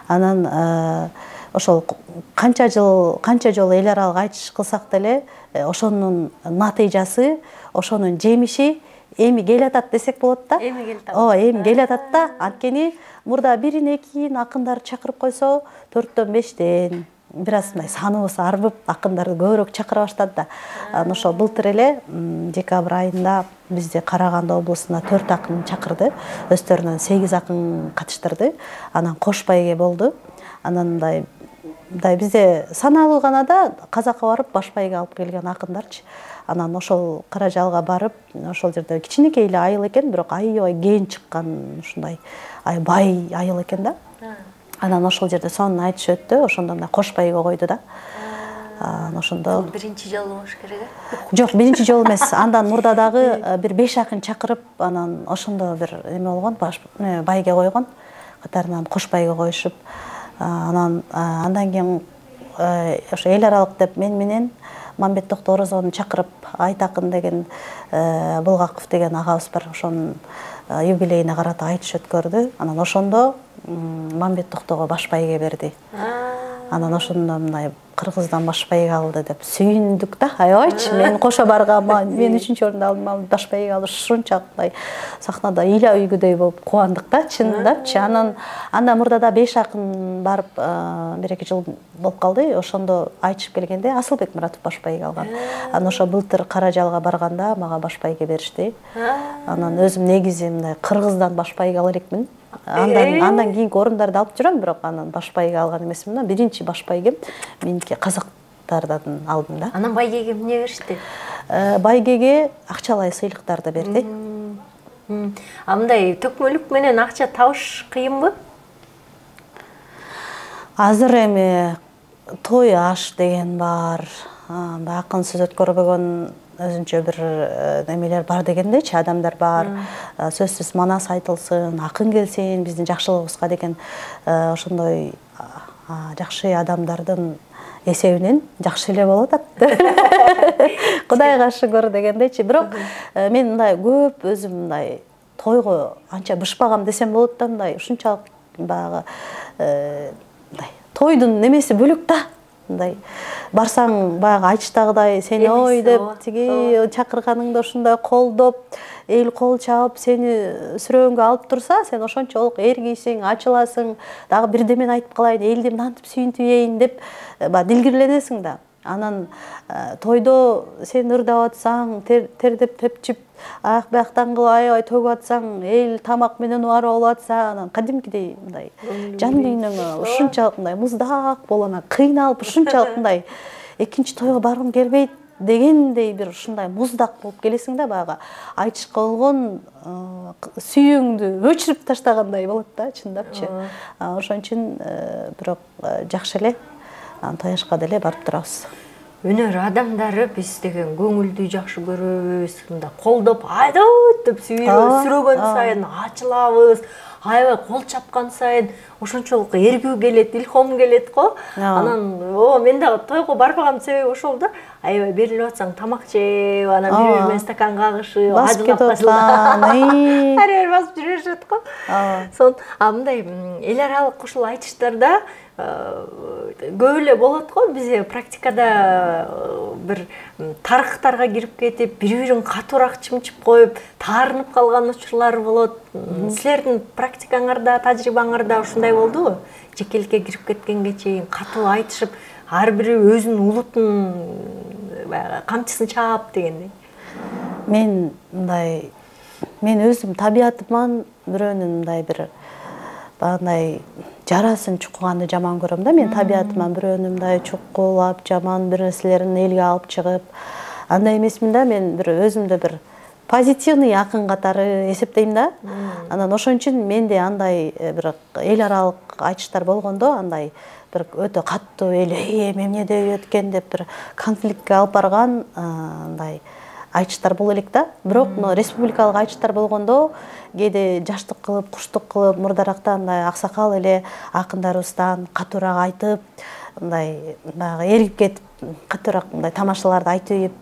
Анан ошол канча жолу эл аралык айтыш кылсак деле ошонун натыйжасы, ошонун жемиши эми келатат десек болот да. Эми келатат да. Анткени мурда 1-2 акындар чакырып койсо, 4-төн 5-тен бир аз мындай саныбыз арбып, акындарды көбүрөөк чакыра баштады да. Анан ошол былтыр эле декабрь айында бизде Караганды облусуна 4 акын чакырды. Өздөрүнөн 8 акын катыштырды. Анан Кошбайге болду. Анан мындай бизде саналуу гана да Казакка барып Башбайга алып келген акындарчы. Анан ошол Каражалга барып, ошол жерде кичинекей эле айыл экен, бирок аябай кең чыккан ушундай бай айыл экен да. Анан ошол жерде сонун айтыш өттү, ошондо мына Кошбайга койду да. Ошондо биринчи жолу болуш керек э? Жок, биринчи жолу эмес. Андан мурда дагы бир 5 акын чакырып, анан ошондо бир эме болгон, байге койгон. катарынан кошпайга коюшуп, андан кийин ошо эл аралык деп мен менен Мамбет Токторозовну чакырып, Айтакын деген Булгаков деген агабыз бар, ошонун юбилейине карата айтыш өткөрдү. Анан ошондо Мамбет Токтого баш байге берди. Анан ошондо мындай Кыргыздан баш байге алды деп сүйүндүк да. Аябайчы, мен кошо баргама, мен 3-чү орунду алдым, ал баш байге алыш ушунчалык сахнада ыйла үйгүдөй болуп кубандык да, чындапчы. Андан мурда да 5 акын барып 1-2 жыл болуп калды. Ошондо айтышып келгенде Асылбек Муратов баш байге алган. Анан ошо былтыр Каражалга барганда мага баш байге беришти. Анан өзүм негизи мындай Кыргыздан баш байге алар элекмин. Андан кийинки орундарды алып жүрөм, бирок анан баш байге алган эмесмин. Биринчи баш байгем меники казактардан алдым да. Анан байгеге эмне беришти? Байгеге акчалай сыйлыктарды берди. Мындай төкмөлүк менен акча табыш кыйынбы? Азыр эми той аш деген бар. Акын сөз өткөрбөгөн өзүнчө бир немелер бар дегендейчи, адамдар бар. Сөзсүз манас айтылсын, акын келсин, биздин жакшылыгыбызга деген ошондой жакшы адамдардын эсебинен жакшы эле болот атты. Кудай каршы көр дегендейчи. Бирок мен мындай көп өзүм мындай тойго анча бышпагам десем болот да, мындай ушунчалык баягы мындай тойдун немеси бөлөк да. Мындай барсаң баягы айтыштагыдай сени ой деп тиги чакырганыңда ушундай колдоп, эл кол чабып сени сүрөөнгө алып турса, сен ошончолук эргийсиң, ачыласың, дагы бирдемени айтып калайын, элди мынтип сүйүнтүбөйүн деп дилгирленесиң да. Анан тойдо сен ырдап атсаң, тердеп тепчип, аяк бияктан кылып аябай төгүп атсаң, эл тамак менен убарып алып атса, анан кадимкидей мындай жан дүйнөңө ушунчалык мындай муздак болуп, анан кыйналып ушунчалык мындай экинчи тойго баргым келбейт дегендей бир ушундай муздак болуп келесиң да, баягы айтышка болгон сүйүүңдү өчүрүп таштагандай болот да, чындапчы. Ошон үчүн бирок жакшы эле тояшка деле барып турабыз. Өнөр адамдары биз деген көңүлдү жакшы көрөбүз, мында колдоп айдат деп сүрөгөн сайын ачылабыз, аябай кол чапкан сайын ошончолук эргүү келет, илхом келет го. Анан мен дагы тойго барбаган себеби ошол да. Аябай берилип атсаң тамак жеп, анан бири-бири менен стакан кагышып, ажылап бир басып жүрүшөт го. Мындай эл аралык ушул айтыштарда көп эле болот го. Бизде практикада бир тарыхтарга кирип кетип, бири-бирин катуураак чымчып коюп, таарынып калган учурлар болот. Силердин практикаңарда, тажрыйбаңарда ушундай болдубу? Жекеликке кирип кеткенге чейин катуу айтышып, ар бири өзүнүн улутун камчысын чаап дегендей. Мен өзүм табиятыман бирөөнүн мындай бир багындай жарасын чукуганды жаман көрөм да. Мен табиятыман бирөөнү мындай чукулап, жаман бир нерселерин элге алып чыгып, андай эмесмин да. Мен бир өзүмдү бир позитивный акын катары эсептейм да. Анан ошон үчүн менде андай бир эл аралык айтыштар болгондо андай бир өтө каттуу эмне өткөн деп бир конфликтке алып барган андай айтыштар боло элек да. Бирок республикалык айтыштар болгондо кээде жаштык кылып, куштук кылып, мурдаракта мындай аксакал эле акындарыбыздан катуураак айтып, мындай баягы эргип кетип, катуураак мындай тамашаларды айтып ийип,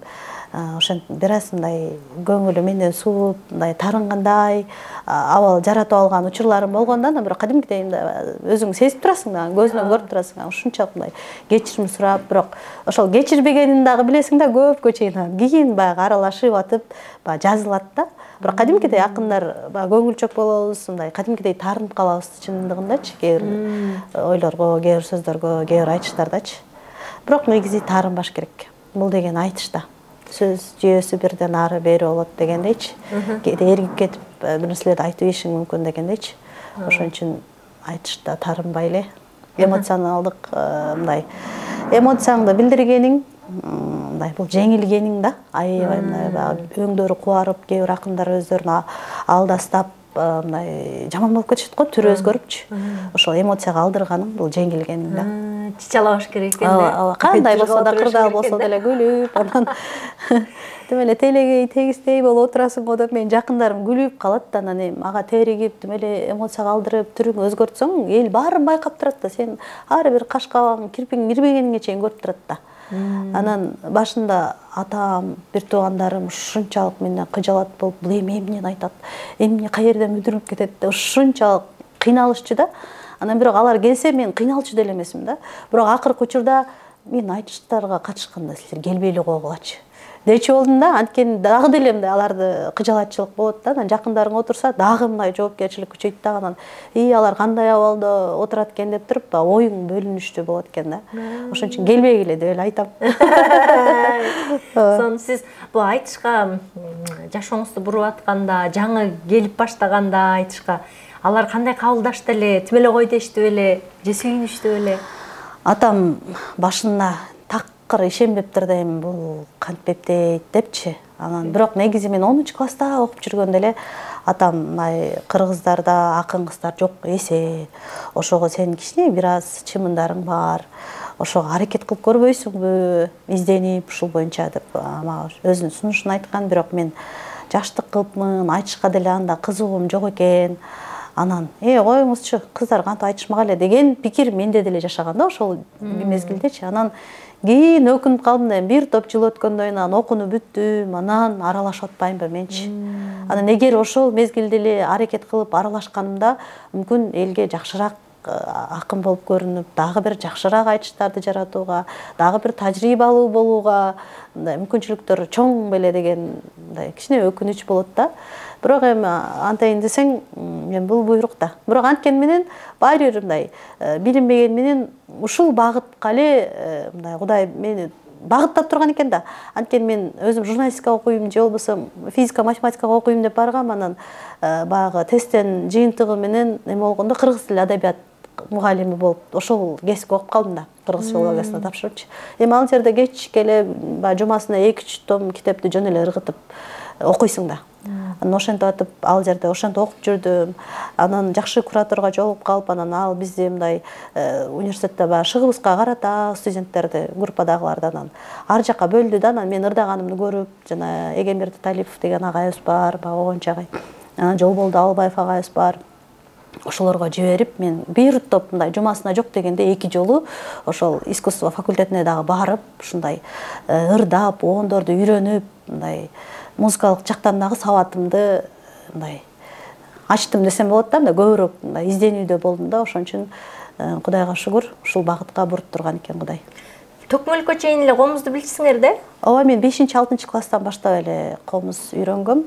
ошентип бир аз мындай көңүлү менден сууп, мындай тарынгандай абал жаратып алган учурларым болгондо, анан бирок кадимкидей өзүң сезип турасың да, көзүнөн көрүп турасың, ушунчалык мындай кечирим сурап, бирок ошол кечирбегенин дагы билесиң да, көпкө чейин кийин баягы аралашып атып, баягы жазылат да. Бирок кадимкидей акындар баягы көңүлчөк болобуз, мындай кадимкидей таарынып калабыз чындыгындачы, кээ бир ойлорго, кээ бир сөздөргө, кээ бир айтыштардачы. Бирок негизи таарынбаш керек. Бул деген айтышта. Сөз жүйөсү бирден ары бери болот дегендейчи. Кээде эргип кетип бир нерселерди айтып ийишиң мүмкүн дегендейчи. Ошон үчүн айтышта таарынбай эле эмоционалдык мындай эмоцияңды билдиргениң, мындай бул жеңилгениң да. Аябай мындай өңдөрү кубарып, кээ бир акындар өздөрүн алдастап, мындай жаман болуп кетишет го, түрү өзгөрүпчү. Ошол эмоцияга алдырганың бул жеңилгениң да. чычалабаш керек экен ооба кандай болсо да кырдаал болсо деле күлүп анан тим эле телегей тегистей болуп отурасың го деп менин жакындарым күлүп калат анан эми ага теригип тим эле эмоция калтырып түрүңдү өзгөртсөң эл баарын байкап турат да сен ар бир каш кабагың кирпиң ирбегениңе чейин көрүп турат да анан башында атам бир туугандарым ушунчалык менден кыжалат болуп бул эми эмнени айтат эмне каерден мүдүрүнүп кетет деп ушунчалык кыйналышчу да анан бирок алар келсе мен кыйналчу деле эмесмин да бирок акыркы учурда мен айтыштарга катышканда силер келбей эле койгулачы дечи болдум да анткени дагы деле мындай аларды кыжалатчылык болот да анан жакындарың отурса дагы мындай жоопкерчилик күчөйт дагы анан алар кандай абалда отурат экен деп туруп баягы оюң бөлүнүштүү болот экен да ошон үчүн келбегиле деп эле айтам сонун сиз бул айтышка жашооңузду буруп атканда жаңы келип баштаганда айтышка алар кандай кабылдашты эле тим эле кой дештиби эле же сүйүнүштүбү эле атам башында такыр ишенбептир да эми бул кантпеп дейт депчи анан бирок негизи мен 10-класста окуп жүргөндө эле атам мындай кыргыздарда акын кыздар жок эсе ошого сен кичине бир аз чымындарың бар ошого аракет кылып көрбөйсүңбү изденип ушул боюнча деп мага өзүнүн сунушун айткан бирок мен жаштык кылыпмын айтышка деле анда кызыгуум жок экен анан коюңузчу кыздар кантип айтышмак эле деген пикир менде деле жашаган да ошол мезгилдечи анан кийин өкүнүп калдым да бир топ жыл өткөндөн кийин анан окууну бүттүм анан аралашып атпаймынбы менчи анан эгер ошол мезгилде эле аракет кылып аралашканымда мүмкүн элге жакшыраак акын болуп көрүнүп дагы бир жакшыраак айтыштарды жаратууга дагы бир тажрыйбалуу болууга мындай мүмкүнчүлүктөр чоң беле деген мындай кичине өкүнүч болот да бирок эми антайын десең эми бул буйрук да бирок анткени менен баары бир мындай билинбеген менен ушул багытка эле мындай Кудай мени багыттап турган экен да анткени мен өзүм журналистика окуйм же болбосо физика математика окуйм деп баргам анан баягы тесттен жыйынтыгы менен эме болгондо кыргыз тили адабият мугалими болуп ошол кесипти окуп калдым да кыргыз филологиясына тапшырыпчы эми ал жерде кечке эле баягы жумасына 2-3 том китепти жөн эле ыргытып окуйсуң да анан ошентип атып ал жерде ошентип окуп жүрдүм анан жакшы кураторго жолугуп калып анан ал бизди мындай университетте баягы шыгыбызга карата студенттерди группадагыларды анан ар жакка бөлдү да анан мен ырдаганымды көрүп жана Эгемберди Талипов деген агайыбыз бар баягы огончу агай анан Жолболду Албаев агайыбыз бар ошолорго жиберип мен бир топ мындай жумасына жок дегенде 2 жолу ошол искусство факультетине дагы барып ушундай ырдап огондорду үйрөнүп мындай музыкалык жактан дагы сабатымды мындай ачтым десем болот да мындай көбүрөөк мындай изденүүдө болдум да ошон үчүн Кудайга шүгүр ушул багытка буруп турган экен Кудай. Төкмөлүккө чейин эле комузду билчисиңер да? Ооба мен 5-6 класстан баштап эле комуз үйрөнгөм.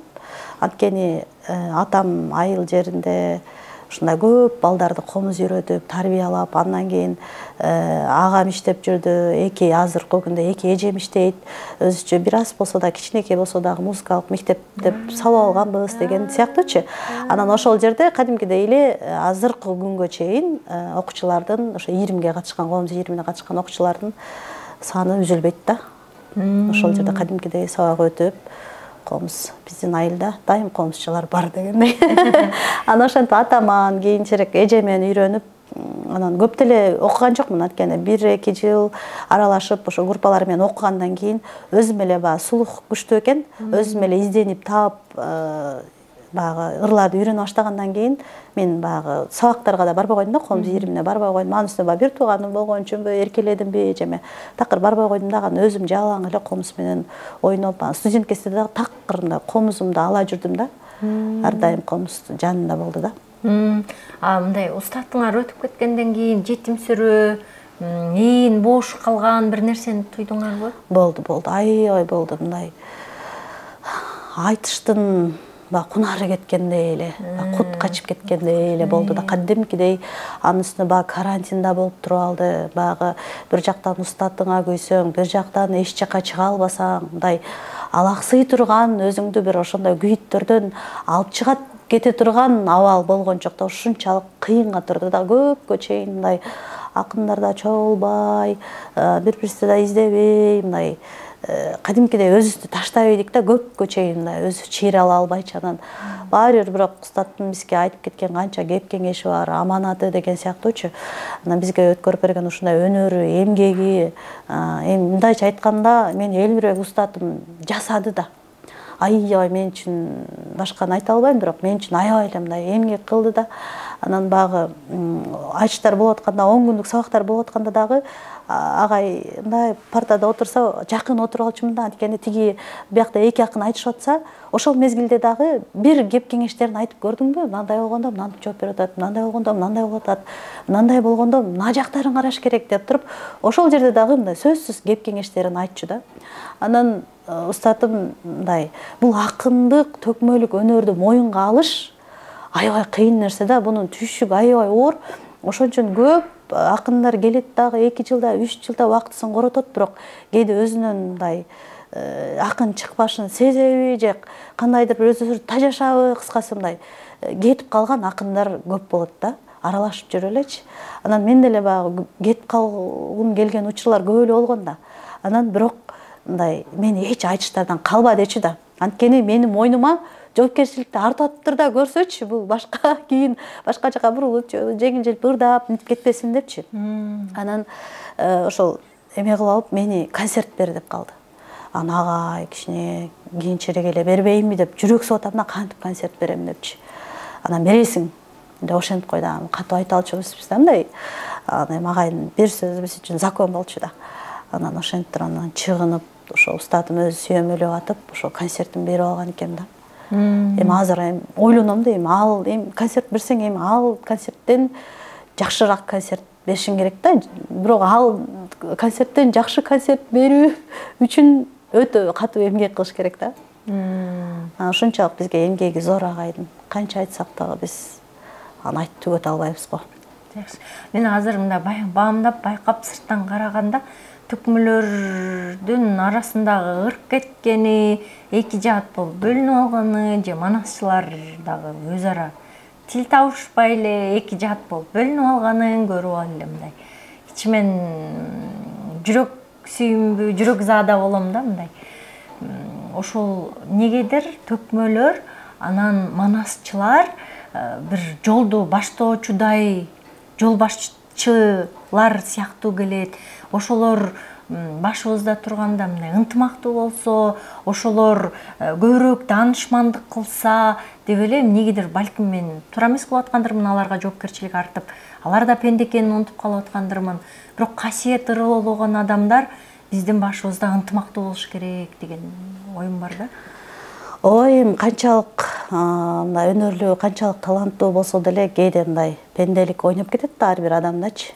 Анткени атам айыл жеринде ушундай көп балдарды комуз үйрөтүп, тарбиялап, андан кийин агам иштеп жүрдү. Эки азыркы күндө эки эжем иштейт. Өзүчө бир аз болсо да, кичинекей болсо дагы музыкалык мектеп деп салып алганбыз деген сыяктуучу. Анан ошол жерде кадимкидей эле азыркы күнгө чейин окуучулардын ошо 20ге катышкан, комуз 20-не катышкан окуучулардын саны үзүлбөйт да. Ошол жерде кадимкидей сабак өтүп комуз биздин айылда дайым комузчулар бар дегендей. Анан ошентип атаман кийинчерээк эжемен үйрөнүп, анан көп деле окуган жокмун, анткени 1-2 жыл аралашып ошо группалар менен окугандан кийин өзүм эле баягы слух күчтүү экен, өзүм эле изденип таап баягы ырларды үйрөнө баштагандан кийин мен баягы сабактарга да барбай койдум да, комуз 20-не барбай койдум. Анын үстүнө баягы бир тууганым болгон үчүнбү, эркеледимби, жеме такыр барбай койдум да, анан өзүм жалаң эле комуз менен ойноп, студент кезде дагы такыр мындай комузумду ала жүрдүм да. Ар дайым комуз жанында болду да. Мындай устатыңар өтүп кеткенден кийин жетимсирөө, ээн бош калган бир нерсени туйдуңарбы? Болду. Аябай болду мындай. Айтыштын кунары кеткендей эле, кут качып кеткендей эле болду да. Кадимкидей анын үстүнө баягы карантинда болуп туруп алды. Баягы бир жактан устатыңа күйсөң, бир жактан эч жакка чыга албасаң, мындай алаксый турган, өзүңдү бир ошондой күйүттөрдөн алып чыгат кете турган абал болгон жок да. Ушунчалык кыйынга турду да. Көпкө чейин мындай акындар да чогулбай, бири-бирибизди да издебей, мындай кадимкидей өзүбүздү таштап ийдик да, көпкө чейин мындай өзү чыйра ала албайчы. Анан баары бир бирок устаттын бизге айтып кеткен канча кеп кеңеши бар, аманаты деген сыяктуучу. Анан бизге өткөрүп берген ушундай өнөрү, эмгеги, эми мындайча айтканда мен Элмирбек устатым жасады да. Аябай мен үчүн башканы айта албайм, бирок мен үчүн аябай эле мындай эмгек кылды да. Анан багы айчтар болуп атканда, 10 күндүк сабактар болуп атканда дагы агай мындай партада отурса жакын отуруп алчумун да. Анткени тиги биякта эки акын айтышып атса, ошол мезгилде дагы бир кеп кеңештерин айтып көрдүңбү? Мындай болгондо мынантип жооп берип атат, мындай болгондо мындай болуп атат, мындай болгондо мына жактарын караш керек деп туруп, ошол жерде дагы мындай сөзсүз кеп кеңештерин айтчу да. Анан устатым мындай, бул акындык, төкмөлүк өнөрдү моюнга алыш аябай кыйын нерсе да, бунун түйшүгү аябай оор. Ошон үчүн көп акындар келет дагы 2 жылда, 3 жылда убактысын коротот, бирок кээде өзүнөн мындай акын чыкпашын сезеби же кандайдыр бир өзү тажашабы, кыскасы мындай кетип калган акындар көп болот да, аралашып жүрүп элечи. Анан мен деле баягы кетип калгым келген учурлар көп эле болгон да. Анан бирок мындай мени эч айтыштардан калба дечи да. Анткени менин мойнума жоопкерчиликти артаптыр да, көрсөчү, бул башка кийин башка жака бурулуп, жеңил-желп ырдап мынтип кетпесин депчи. Анан ошол эме кылып алып мени концерт бер деп калды. Анан агай кичине кийинчерээк эле бербейинби деп жүрөк сып атам да, кантип концерт берем депчи. Анан бересиң деп ошентип койду. Катып айта алчубузбуз да мындай. Анан агайдын бир сөзү биз үчүн закон болчу да. Анан ошентип анан чыгынып, ошо устатым өзү сүйөмөлөп атып, ошо концертин берип алган экен да. Эми азыр ойлоном да, эми ал концерт берсең, эми ал концерттен жакшыраак концерт беришиң керек да. Бирок ал концерттен жакшы концерт берүү үчүн өтө катуу эмгек кылыш керек да. Ошончолук бизге эмгеги зор агайдын. Канча айтсак дагы биз аны айтып түгөтө албайбыз го. Мен азыр мында баамдап байкап сырттан караганда төкмөлөрдүн арасындагы ырк кеткени, эки жаат болуп бөлүнүп алганы же манасчылар дагы өз ара тил табышпай эле эки жаат болуп бөлүнүп алганын көрүп алып мындай ичимен жүрөк сүйүмбү, жүрөк заада болом да мындай. Ошол негедир төкмөлөр анан манасчылар бир жолду баштоочудай, жол башчылар сыяктуу келет. Ошолор башыбызда турганда мындай ынтымактуу болсо, ошолор көбүрөөк даанышмандык кылса деп эле эмнегедир балким мен туура эмес кылып аткандырмын, аларга жоопкерчилик артып, алар да пенде экенин унутуп калып аткандырмын. Бирок касиет ырыл болгон адамдар биздин башыбызда ынтымактуу болуш керек деген оюм бар да. Ой, канчалык мындай өнөрлүү, канчалык таланттуу болсо деле кээде мындай пенделик ойноп кетет да ар бир адамдачы.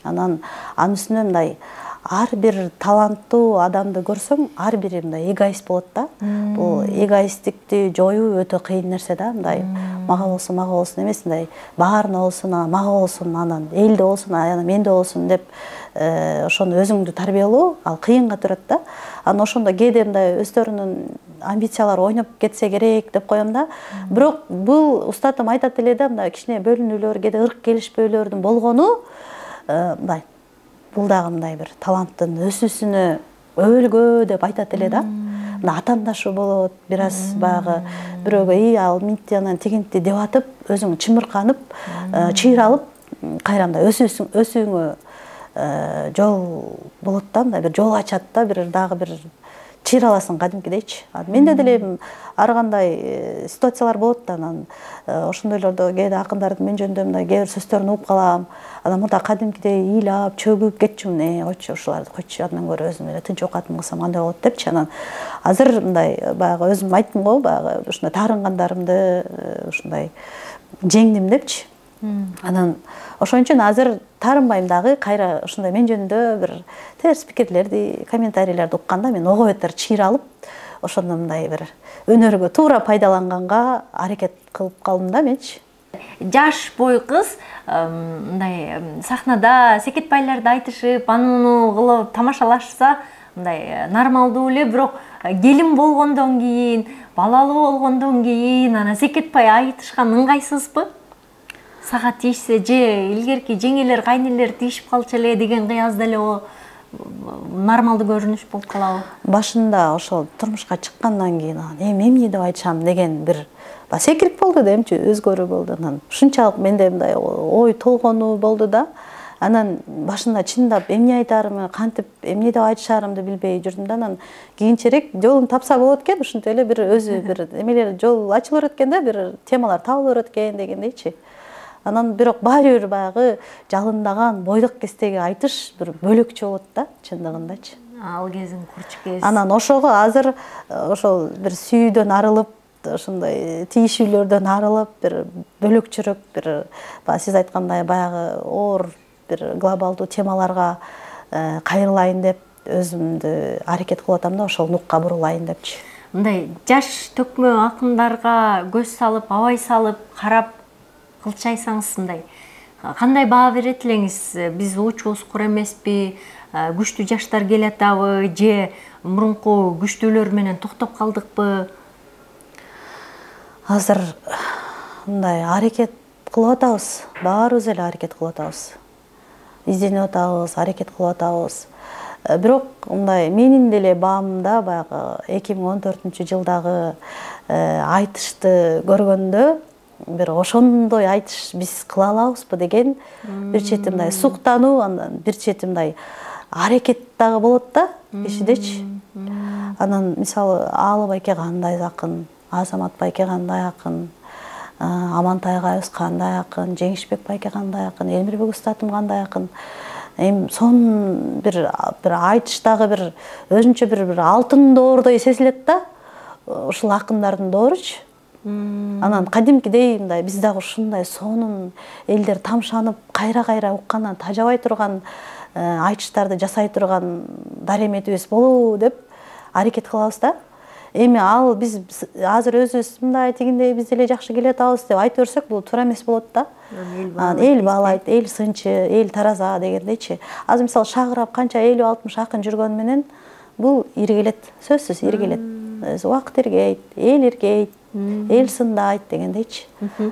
Анан анын үстүнө мындай ар бир таланттуу адамды көрсөң, ар бири мындай эгоист болот да. Бул эгоисттикти жоюу өтө кыйын нерсе да. Мындай мага болсун эмес, мындай баарына болсун, мага болсун, анан элде болсун, анан менде болсун деп ошону өзүңдү тарбиялоо ал кыйынга турат да. Анан ошондо кээде мындай өздөрүнүн амбициялары ойноп кетсе керек деп коем да. Бирок бул устатым айтат эле да, мындай кичине бөлүнүүлөр, кээде ырк келишпөөлөрдүн болгону мындай бул дагы мындай бир таланттын өсүүсүнө өбөлгө деп айтат эле да. Мына атаандашуу болот, бир аз баягы бирөөгө ал минтти анан тигинти деп атып, өзүң чымырканып, чыйралып, кайра мындай өсүүңө жол болот да, мындай бир жол ачат да, бир дагы бир чыйраласың кадимкидейчи. Менде деле ар кандай ситуациялар болот да, анан ошондойлордо кээде акындардын мен жөнүндө мындай кээ бир сөздөрүн угуп калам. Анан мурда кадимкидей ыйлап, чөгүп кетчүмүн, койчу ушуларды койчу, андан көрө өзүм эле тынч окатым кылсам кандай болот депчи. Анан азыр мындай баягы өзүм айттым го, баягы ушундай таарынгандарымды ушундай жеңдим депчи. Анан ошон үчүн азыр таарынбайм дагы, кайра ушундай мен жөнүндө бир терс пикирлерди, комментарийлерди укканда мен ого бетер чыйралып, ошондо мындай бир өнөргө туура пайдаланганга аракет кылып калдым да менчи. Жаш бой кыз мындай сахнада секетпайларды айтышып, аны кылып тамашалашса мындай нормалдуу эле, бирок келин болгондон кийин, балалуу болгондон кийин ана секетпай айтышкан ыңгайсызбы? Сага тийишсе же илгерки жеңелер, кайнелер тийишип калчу эле деген кыяз деле нормалдуу көрүнүш болуп калабы? Башында ошол турмушка чыккандан кийин эмне деп айтышам деген бир секирик болду да, эмчи өзгөрүү болду. Анан ушунчалык менде мындай ой толгонуу болду да. Анан башында чындап эмне айтарымды, кантип эмне деп айтышарымды билбей жүрдүм да. Анан кийинчерээк жолун тапса болот экен, ушинтип эле бир өзү бир эмелер жол ачылып берет экен да, бир темалар табылып берет экен дегендейчи. Анан бирок баары бир баягы жалындаган бойдок кездеги айтыш бир бөлөкчө болот да, чындыгындачы. Ал кезиң курч кез. Анан ошого азыр ошол бир сүйүүдөн арылып, ошондой тийишүүлөрдөн арылып, бир бөлөкчөрөөк бир сиз айткандай баягы оор бир глобалдуу темаларга кайрылайын деп өзүмдү аракет кылып атам да, ошол нукка бурулайын депчи. Мындай жаш төкмө акындарга көз салып, абай салып, карап кылчайсаңыз мындай кандай баа берет элеңиз? Биз учубуз кур эмеспи, күчтүү жаштар келатабы, же мурунку күчтүүлөр менен токтоп калдыкпы? Азыр мындай аракет кылып атабыз, баарыбыз эле аракет кылып атабыз. Изденип атабыз, аракет кылып атабыз. Бирок мындай менин деле баамда баягы 2014-жылдагы айтышты көргөндө бир ошондой айтыш биз кыла алабызбы деген бир чети мындай суктануу, андан бир чети мындай аракет дагы болот да кишидечи. Анан мисалы Аалы байке кандай акын, Азамат байке кандай акын, Амантай агайыбыз кандай акын, Жеңишбек байке кандай акын, Элмирбек устатым кандай акын. Эми сон бир айтыштагы бир өзүнчө бир алтын доордой сезилет да, ушул акындардын дооручу. Анан кадимкидей мындай биз дагы ушундай сонун элдер тамшанып, кайра уккандан тажабай турган айтыштарды жасай турган дареметибиз болобу деп аракет кылабыз да. Эми ал биз азыр өзүбүз мындай тигиндей биз деле жакшы келе атабыз деп айта берсек, бул туура эмес болот да. Эл баалайт, эл сынчы, эл тараза дегендейчи. Азыр мисалы шагырап канча 50-60 акын жүргөн менен бул иргелет, сөзсүз иргелет. Убакыт иргейт, эл иргейт, эл сындайт дегендейчи.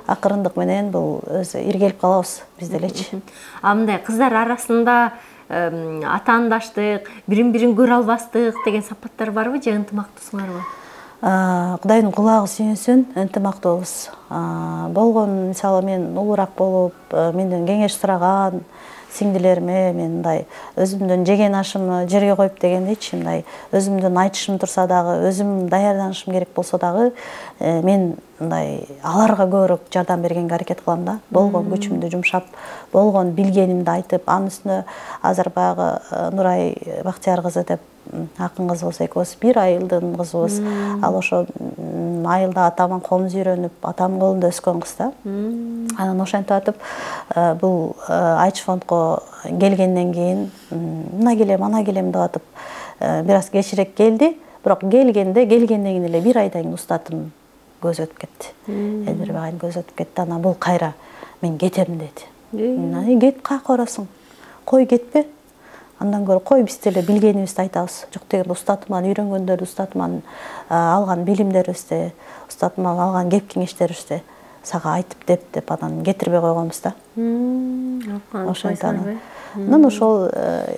Акырындык менен бул өзү иргелип калабыз биз делечи. Мындай кыздар арасында атаандаштык, бирин-бирин көрө албастык деген сапаттар барбы же ынтымактуусуңарбы? Кудайдын кулагы сүйүнсүн, ынтымактуубуз. Болгон мисалы мен улуураак болуп, менден кеңеш сураган сиңдилериме мен мындай өзүмдүн жеген ашымды жерге коюп дегендейчи, мындай өзүмдүн айтышым турса дагы, өзүм даярданышым керек болсо дагы, мен мындай аларга көбүрөөк жардам бергенге аракет кылам да. Болгон күчүмдү жумшап, болгон билгенимди айтып, анын үстүнө азыр баягы Нурай Бактияр кызы деп акын кызыбыз экөөбүз 1 айылдын кызыбыз. Ал ошо айылда атаман комуз үйрөнүп, атамдын колунда өскөн кыз да. Анан ошентип атып, бул Айчы фондко келгенден кийин мына келем, ана келем деп атып, бир аз кечирээк келди. Бирок келгенден кийин эле 1 айдан кийин устатым көз өтүп кетти. Элдер багайын көз өтүп кетти. Анан бул кайра мен кетем деди. Кет, каяка барасың? Кой, кетпе. Андан көрө кой, биз деле билгенибизди айтабыз. Жок дегенде устатыман үйрөнгөндөрдү, устатыман алган билимдерибизди, устатыман алган кеп кеңештерибизди сага айтып деп анан кетирбей койгонбуз да. Ошентип анан ошол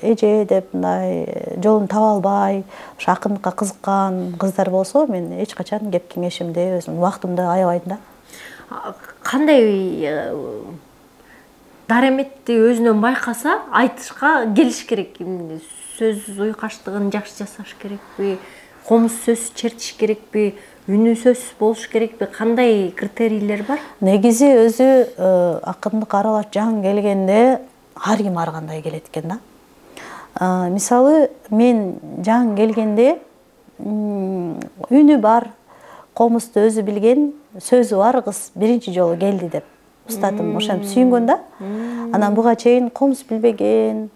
эже деп мындай жолун таба албай, ошо акындыкка кызыккан кыздар болсо, мен эч качан кеп кеңешимди, өзүм убактымды аябайм да. Кандай дареметти өзүнөн байкаса айтышка келиш керек? Сөз уйкаштыгын жакшы жасаш керекпи? Комуз сөз чертиш керекпи? Үнү сөз болуш керекпи? Кандай критерийлер бар? Негизи өзү акындык аралаш жаң келгенде ар ким ар кандай келет экен да. Мисалы мен жаң келгенде үнү бар, комузду өзү билген, сөзү бар кыз биринчи жолу келди деп устатым ошентип сүйүнгөн да. Анан буга чейин комуз билбеген,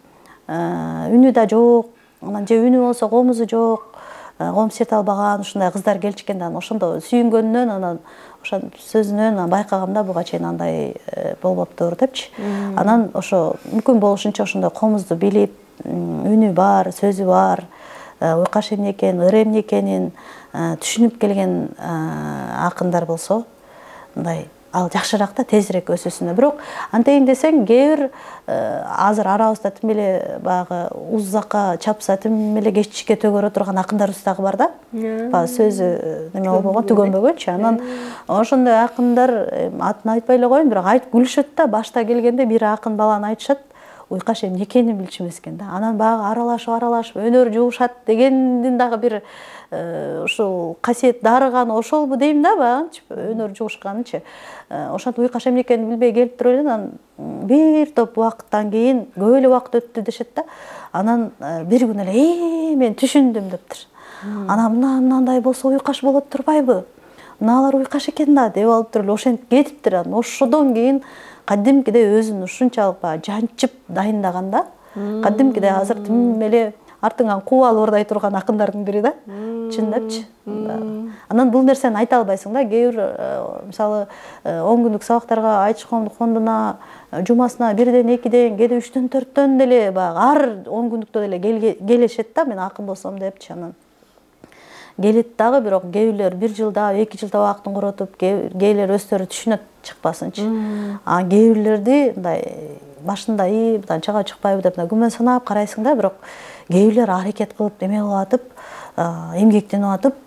үнү да жок, анан же үнү болсо комузу жок, комуз чете албаган ушундай кыздар келишкен да. Ошондо сүйүнгөндөн анан ошон сөзүнөн байкагам да, буга чейин андай болбоптур депчи. Анан ошо мүмкүн болушунча ошондой комузду билип, үнү бар, сөзү бар, уйкаш эмне экенин, ыры эмне экенин түшүнүп келген акындар болсо, мындай ал жакшыраак да тезирээк өсөсүн. Бирок антейин десең, кээ бир азыр арабызда тим эле баягы узакка чапса тим эле кечикке төгөрө турган акындарыбыз дагы бар да. Баягы сөзү неме болбогон, түгөнбөгөнчү. Анан ошондой акындар атын айтпай эле коеюн, бирок айтып күлүшөт да. Башта келгенде бир акын баланы айтышат, уйкаш эмне экенин билчүмүс экен да. Анан баягы аралашып өнөр жуушат дегендин дагы бир ушул касиет дарыган ошолбу дейм да, баягынчы өнөр жуушканычы. Ошентип уйкаш эмне экенин билбей келип туруп эле, анан бир топ убакыттан кийин көп эле убакыт өттү дешет да. Анан бир күнү эле мен түшүндүм дептир. Анан мындай болсо уйкаш болот турбайбы? Мыналар уйкаш экен да деп алып туруп эле ошентип кетиптир. Анан ошодон кийин кадимкидей өзүн ушунчалык жанчып дайындаган да. Кадимкидей азыр тим эле артыңан кууп алып ордай турган акындардын бири да. Чындапчы. Анан бул нерсени айта албайсың да. Кээ бир мисалы 10 күндүк сабактарга Айчы Коомдук фондуна жумасына 1ден 2ден, кээде 3төн 4төн деле баягы ар 10 күндүктө деле келишет да, мен акын болсом депчи. Анан келет дагы, бирок кээ бирлер 1 жылда, 2 жылда убактын коротуп, кээйлер өздөрү түшүнөт чыкпасынчы. Кээ бирлерди мындай башында мындан чыга чыкпайбы деп күмөн санап карайсың да, бирок кээ бирлер аракет кылып эме кылып атып, эмгектенип атып,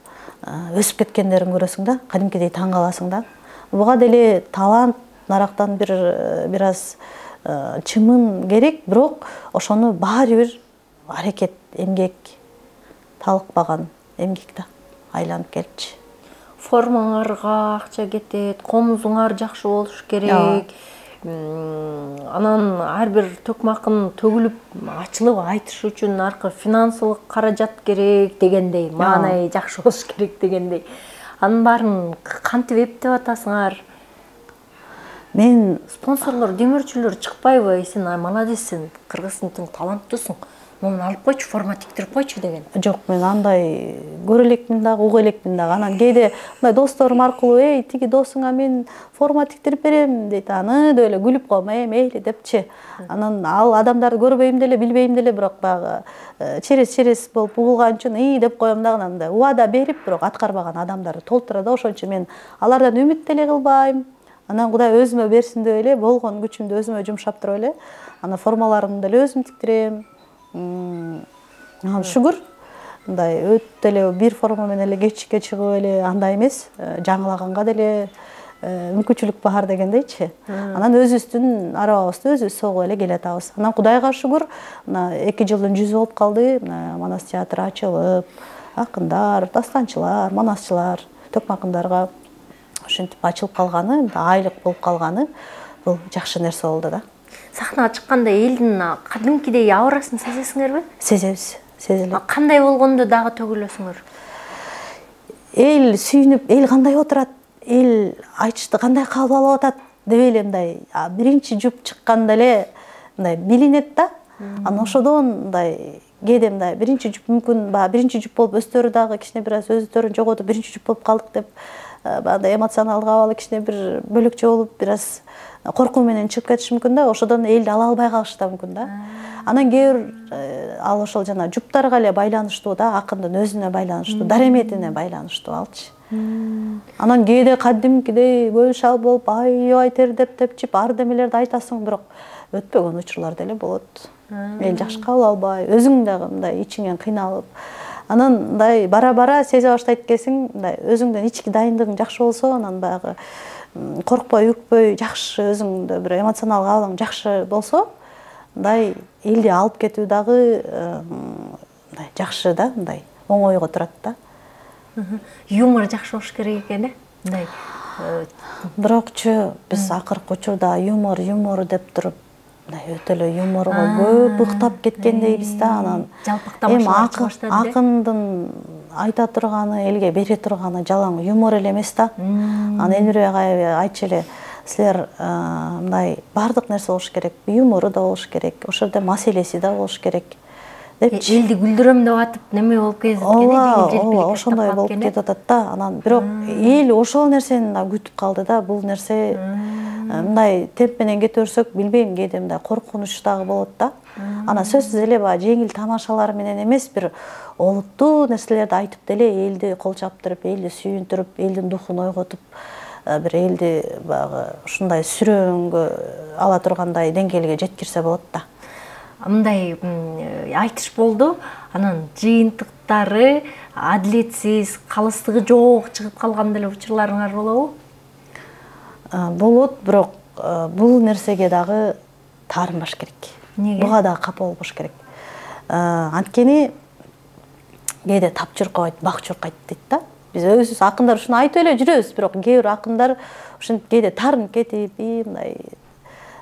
өсүп кеткендерин көрөсүң да, кадимкидей таң каласың да. Буга деле талант, нарактан бир аз чымын керек, бирок ошону баары бир аракет, эмгек, талыкпаган эмгек да айланып келчи. Формаңарга акча кетет, комузуңар жакшы болуш керек. Анан ар бир төкмакын төгүлүп ачылып айтыш үчүн аркы финансылык каражат керек дегендей, маанай жакшы болуш керек дегендей. Анын баарын кантип эптеп атасыңар? Мен спонсорлор, демөөрчүлөр чыкпайбы? Сен молодецсиң, кыргызсың, таланттуусуң. Муну алып койчу, форма тиктирип койчу деген. Жок, мен андай көрө элекмин дагы, уга элекмин дагы. Анан кээде мындай досторум аркылуу, тиги досуңа мен форма тиктирип берем дейт. Аны деп эле күлүп коем, мейли депчи. Анан ал адамдарды көрбөйм деле, билбейм деле, бирок баягы через болуп угулган үчүн деп коем дагы. Анан убада берип, бирок аткарбаган адамдарды толтура да, ошон үчүн мен алардан үмүт деле кылбайм. Анан Кудай өзүмө берсин деп эле, болгон күчүмдү өзүмө жумшап туруп эле, анан формаларымды деле өзүм тиктирем. Шүгүр, мындай өтө эле бир форма менен эле кечикке чыгып эле андай эмес, жаңылаганга деле мүмкүнчүлүк бар дегендейчи. Анан өзүбүздүн арабабызды өзүбүз согуп эле келатабыз. Анан Кудайга шүгүр, мына 2 жылдын жүзү болуп калды. Мына Манас театры ачылып, акындар, дастанчылар, манасчылар, төкмакындарга ошентип ачылып калганы, айлык болуп калганы бул жакшы нерсе болду да. Сахнага чыкканда элдин кадимкидей абырасын сезесиңерби? Сезебиз, сезилет. Кандай болгондо дагы төгүлөсүңөр? Эл сүйүнүп, эл кандай отурат, эл айтышты кандай кабыл алып атат деп эле мындай биринчи жуп чыкканда эле мындай билинет да. Анан ошодон мындай кээде мындай биринчи жуп мүмкүн биринчи жуп болуп өздөрү дагы кичине бир аз өздөрүн жоготуп биринчи жуп болуп калдык деп баягы эмоционалдык абалы кичине бир бөлөкчө болуп, бир аз коркуу менен чыгып кетиши мүмкүн да. Ошодон элди ала албай калышы да мүмкүн да. Анан кээ бир ал ошол жана жуптарга эле байланыштуу да, акындын өзүнө байланыштуу, дареметине байланыштуу алчы. Анан кээде кадимкидей көз шал болуп, аябай тердеп тепчип ар демелерди айтасың, бирок өтпөгөн учурлар деле болот. Эл жакшы кабыл албай, өзүң дагы мындай ичиңен кыйналып. Анан мындай бара-бара сезе баштайт экенсиң, мындай өзүңдөн ички дайындыгың жакшы болсо, анан баягы коркпой, үркпөй, жакшы өзүңдө бир эмоционалдык абалың жакшы болсо, мындай элди алып кетүү дагы мындай жакшы да, мындай оңойго турат да. Юмор жакшы болуш керек экен да. Мындай бирокчу биз акыркы учурда юмор деп туруп өтө эле юморго көп ыктап кеткендейбиз да. Анан акындын айта турганы, элге бере турганы жалаң юмор эле эмес да. Анан Элмирбек айым айтчу эле, силер мындай бардык нерсе болуш керек, юмору да болуш керек, ошол жерде маселеси да болуш керек депчи. Элди күлдүрөм деп атып, неме болуп кетет экен, ооба, ошондой болуп кетип атат да. Анан бирок эл ошол нерсени да күтүп калды да. Бул нерсе мындай темп менен кете берсек, билбейм, кээде мындай коркунуч дагы болот да. Анан сөзсүз эле жеңил тамашалар менен эмес, бир олуттуу нерселерди айтып деле элди кол чаптырып, элди сүйүндүрүп, элдин духун ойготуп, бир элди баягы ушундай сүрөөнгө ала тургандай деңгээлге жеткирсе болот да. Мындай айтыш болду, анан жыйынтыктары адилетсиз, калыстыгы жок чыгып калган деле учурларыңар болобу? Болот, бирок бул нерсеге дагы таарынбаш керек. Буга дагы капа болбош керек. Анткени кээде тап чуркайт, бак чуркайт дейт да. Биз өзүбүз акындар ушуну айтып эле жүрөбүз, бирок кээ бир акындар ушинтип кээде таарынып кетип,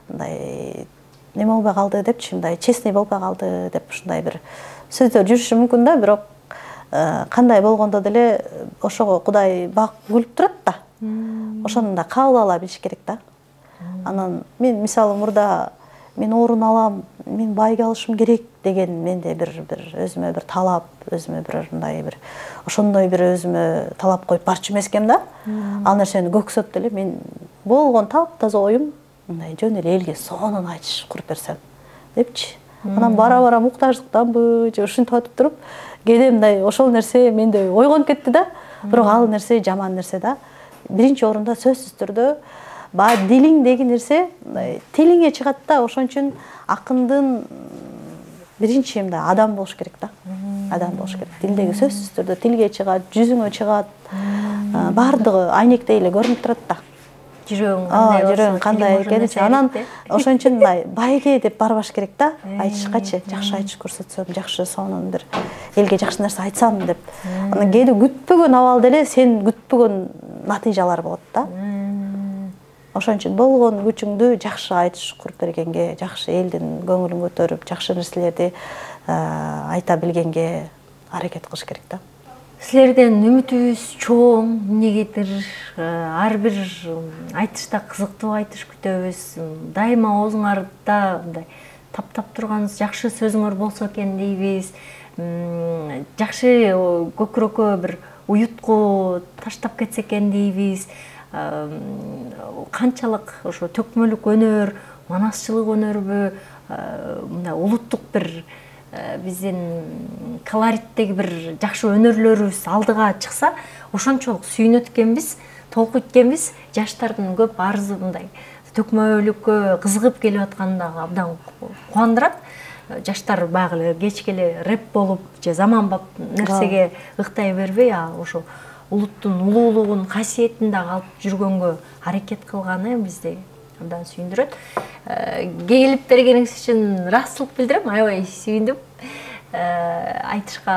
мындай неме болбой калды депчи, мындай честный болбой калды деп ушундай бир сөздөр жүрүшү мүмкүн да, бирок кандай болгондо деле ошого Кудай бак күлүп турат да. Ошону да кабыл ала билиш керек да. Анан мен мисалы мурда мен орун алам, мен байга алышым керек деген менде бир өзүмө бир талап, өзүмө бир мындай бир ошондой бир өзүмө талап коюп барчу эмес экем да. Ал нерсени көксөп деле мен болгон таптаза оюм мындай жөн эле элге сонун айтыш куруп берсем депчи. Анан бара муктаждыктанбы же ушинтип атып туруп, кээде мындай ошол нерсе менде ойгонуп кетти да. Бирок ал нерсе жаман нерсе да. Биринчи орунда сөзсүз түрдө дилиң деген нерсе тилиңе чыгат да. Ошон үчүн акындын биринчи мындай адам болуш керек да. Адам болуш керек. Дилдеги сөзсүз түрдө тилге чыгат, жүзүңө чыгат. Бардыгы айнектей эле көрүнүп турат да. Жүрөгүң кандай экени. Анан ошон үчүн мындай байге деп барбаш керек да. Айтышкачы, жакшы айтыш көрсөтсөм, жакшы сонун бир элге жакшы нерсе айтсам деп. Анан кээде күтпөгөн абал деле сен күтпөгөн натыйжалар болот да. Ошон үчүн болгон күчүңдү жакшы айтыш куруп бергенге, жакшы элдин көңүлүн көтөрүп, жакшы нерселерди айта билгенге аракет кылыш керек да. Силерден үмүтүбүз чоң, эмнегедир ар бир айтышта кызыктуу айтыш күтөбүз. Дайыма оозуңарда мындай таптап турган жакшы сөзүңөр болсо экен дейбиз. Жакшы көкүрөккө бир уютку таштап кетсе экен дейбиз. Канчалык ошо төкмөлүк өнөр, манасчылык өнөрбү, мындай улуттук бир биздин колориттеги бир жакшы өнөрлөрүбүз алдыга чыкса, ошончолук сүйүнөт экенбиз, толкуйт экенбиз. Жаштардын көп арызы мындай төкмөлүккө кызыгып келип аткандыгы абдан кубандырат. Жаштар багы кечке эле рэп болуп же заманбап нерсеге ыктай бербей, ошо улуттун улуулугун, касиетин дагы алып жүргөнгө аракет кылганы бизди абдан сүйүндүрөт. Келип бергениңиз үчүн ыраазычылык билдирем, аябай сүйүндүм. Айтышка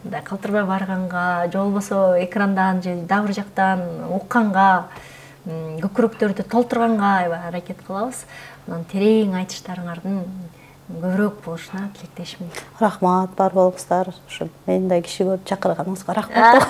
мындай калтырбай барганга, же болбосо экрандан же дагы бир жактан укканга, көкүрөктөрдү толтурганга аябай аракет кылабыз. Анан терең айтыштарыңардын көбүрөөк болушуна тилектешмин. Рахмат, бар болуңуздар. Ушу мындай киши көп чакырганыңызга рахмат.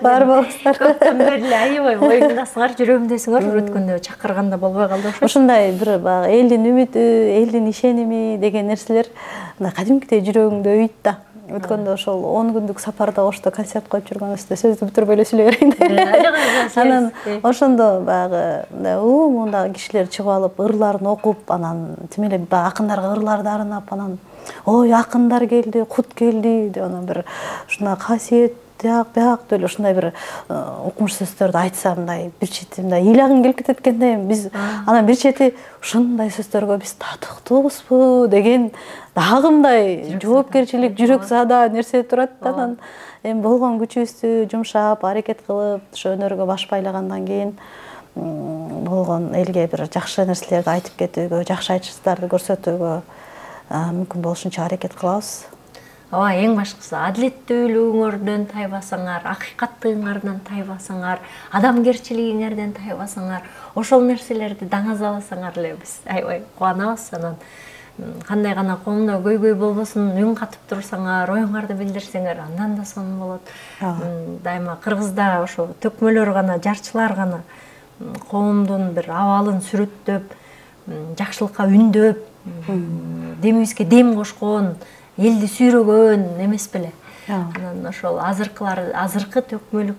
Бар болуңуздар. Көптөн бери аябай оюңдасыңар, жүрөгүмдөсүңөр, өткөндө чакырганда болбой калды окшойт. Ушундай бир элдин үмүтү, элдин ишеними деген нерселер кадимкидей жүрөгүңдө өйт да. Өткөндө ошол 10 күндүк сапарда Ошто концерт коюп жүргөнүбүздө сөздү бүтүрбөй эле сүйлөй берейин. Анан ошондо баягы мындагы кишилер чыгып алып, ырларын окуп, анан тим эле акындарга ырларды арнап, анан ой акындар келди, кут келди деп анан бир ушундай касиет бияк деле ушундай бир укмуш сөздөрдү айтса, мындай бир чети мындай ыйлагың келип кетет экендей. Биз анан бир чети ушундай сөздөргө биз татыктуубузбу деген дагы мындай жоопкерчилик, жүрөк саада нерсе турат да. Анан эми болгон күчүбүздү жумшап, аракет кылып, ошо өнөргө баш байлагандан кийин болгон элге бир жакшы нерселерди айтып кетүүгө, жакшы айтыштарды көрсөтүүгө мүмкүн болушунча аракет кылабыз. Эң башкысы адилеттүүлүгүңөрдөн тайбасаңар, акыйкаттыгыңардан тайбасаңар, адамгерчилигиңерден тайбасаңар, ошол нерселерди даңазабасаңар эле биз аябай кубанабыз. Анан кандай гана коомдо көйгөй болбосун, үн катып турсаңар, оюңарды билдирсеңер, андан да сонун болот. Дайыма Кыргызда ошо төкмөлөр гана, жарчылар гана коомдун бир абалын сүрөттөп, жакшылыкка үндөп, демибизге дем кошкон, элди сүйрөгөн эмес беле. Анан ошол азыркы төкмөлүк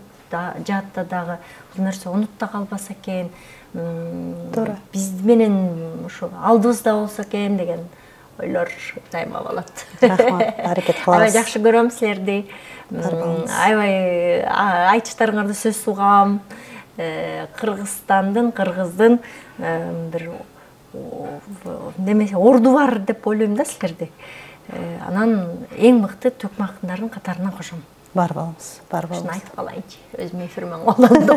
жаатта дагы бул нерсе унутта калбаса экен, биз менен ошо алдыбызда болсо экен деген ойлор дайыма болот. Рахмат, аракет кылабыз. Аябай жакшы көрөм силерди. Аябай айтыштарыңарды сөз сугам. кыргыздын бир немесе орду бар деп ойлойм да силерди. Анан эң мыкты төкмө акындардын катарына кошом. Бар баламыз, бар баламыз. Шын айтып қалайынчы, өзім эфирмен қолданды.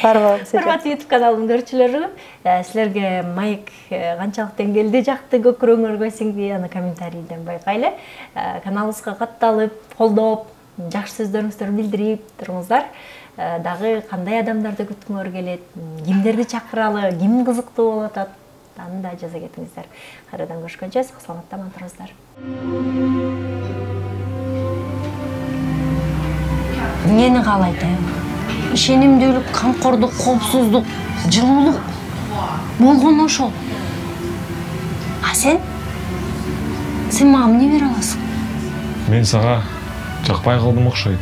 Бар баламыз. Құрматты YouTube каналым көрчілері, сілерге майк қанчалықтан келді, жақты көкірөңөр көсіңді, аны комментарийден байқайлы. Каналымызға қатталып, қолдап, жақсы сөздеріңіздер білдіріп тұрыңыздар. Дағы қандай адамдарды күткіңөр келет, кимдерди чакыралы, ким қызықты болатат, аны да жаза кетіңіздер. Қайрадан көрүшкөнчө, сак саламатта аман туруңуздар. Нені қалайды? Ишенимдүүлүк, камкордук, коопсуздук, жылуулук болгон ошол. А сен мага эмне бере аласың? Мен сага жакпай калдым окшойт.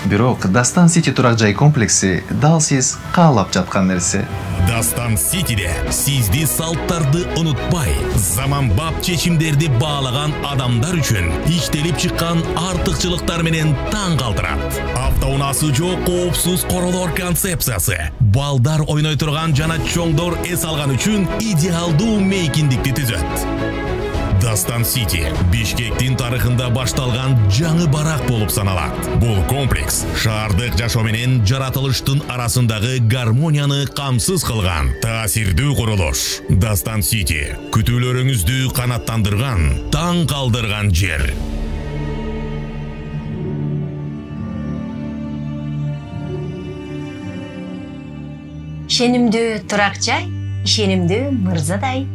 Бирок Дастан Сити турак жай комплекси дал сиз каалап жаткан нерсе. Дастан Ситиде сизди салттарды унутпай, заманбап чечимдерди баалаган адамдар үчүн иштелип чыккан артыкчылыктар менен таң калтырат. Автоунаасы жок коопсуз королор концепциясы, балдар ойной турган жана чоңдор эс алган үчүн идеалдуу мейкиндикти түзөт. Дастан Сити Бишкектин тарыхында башталган жаңы барак болуп саналат. Бул комплекс шаардык жашоо менен жаратылыштын арасындагы гармонияны камсыз кылган таасирдүү курулуш. Дастан Сити күтүүлөрүңүздү канаттандырган, таң калдырган жер. Ишенимдүү турак жай, ишенимдүү мырзадай.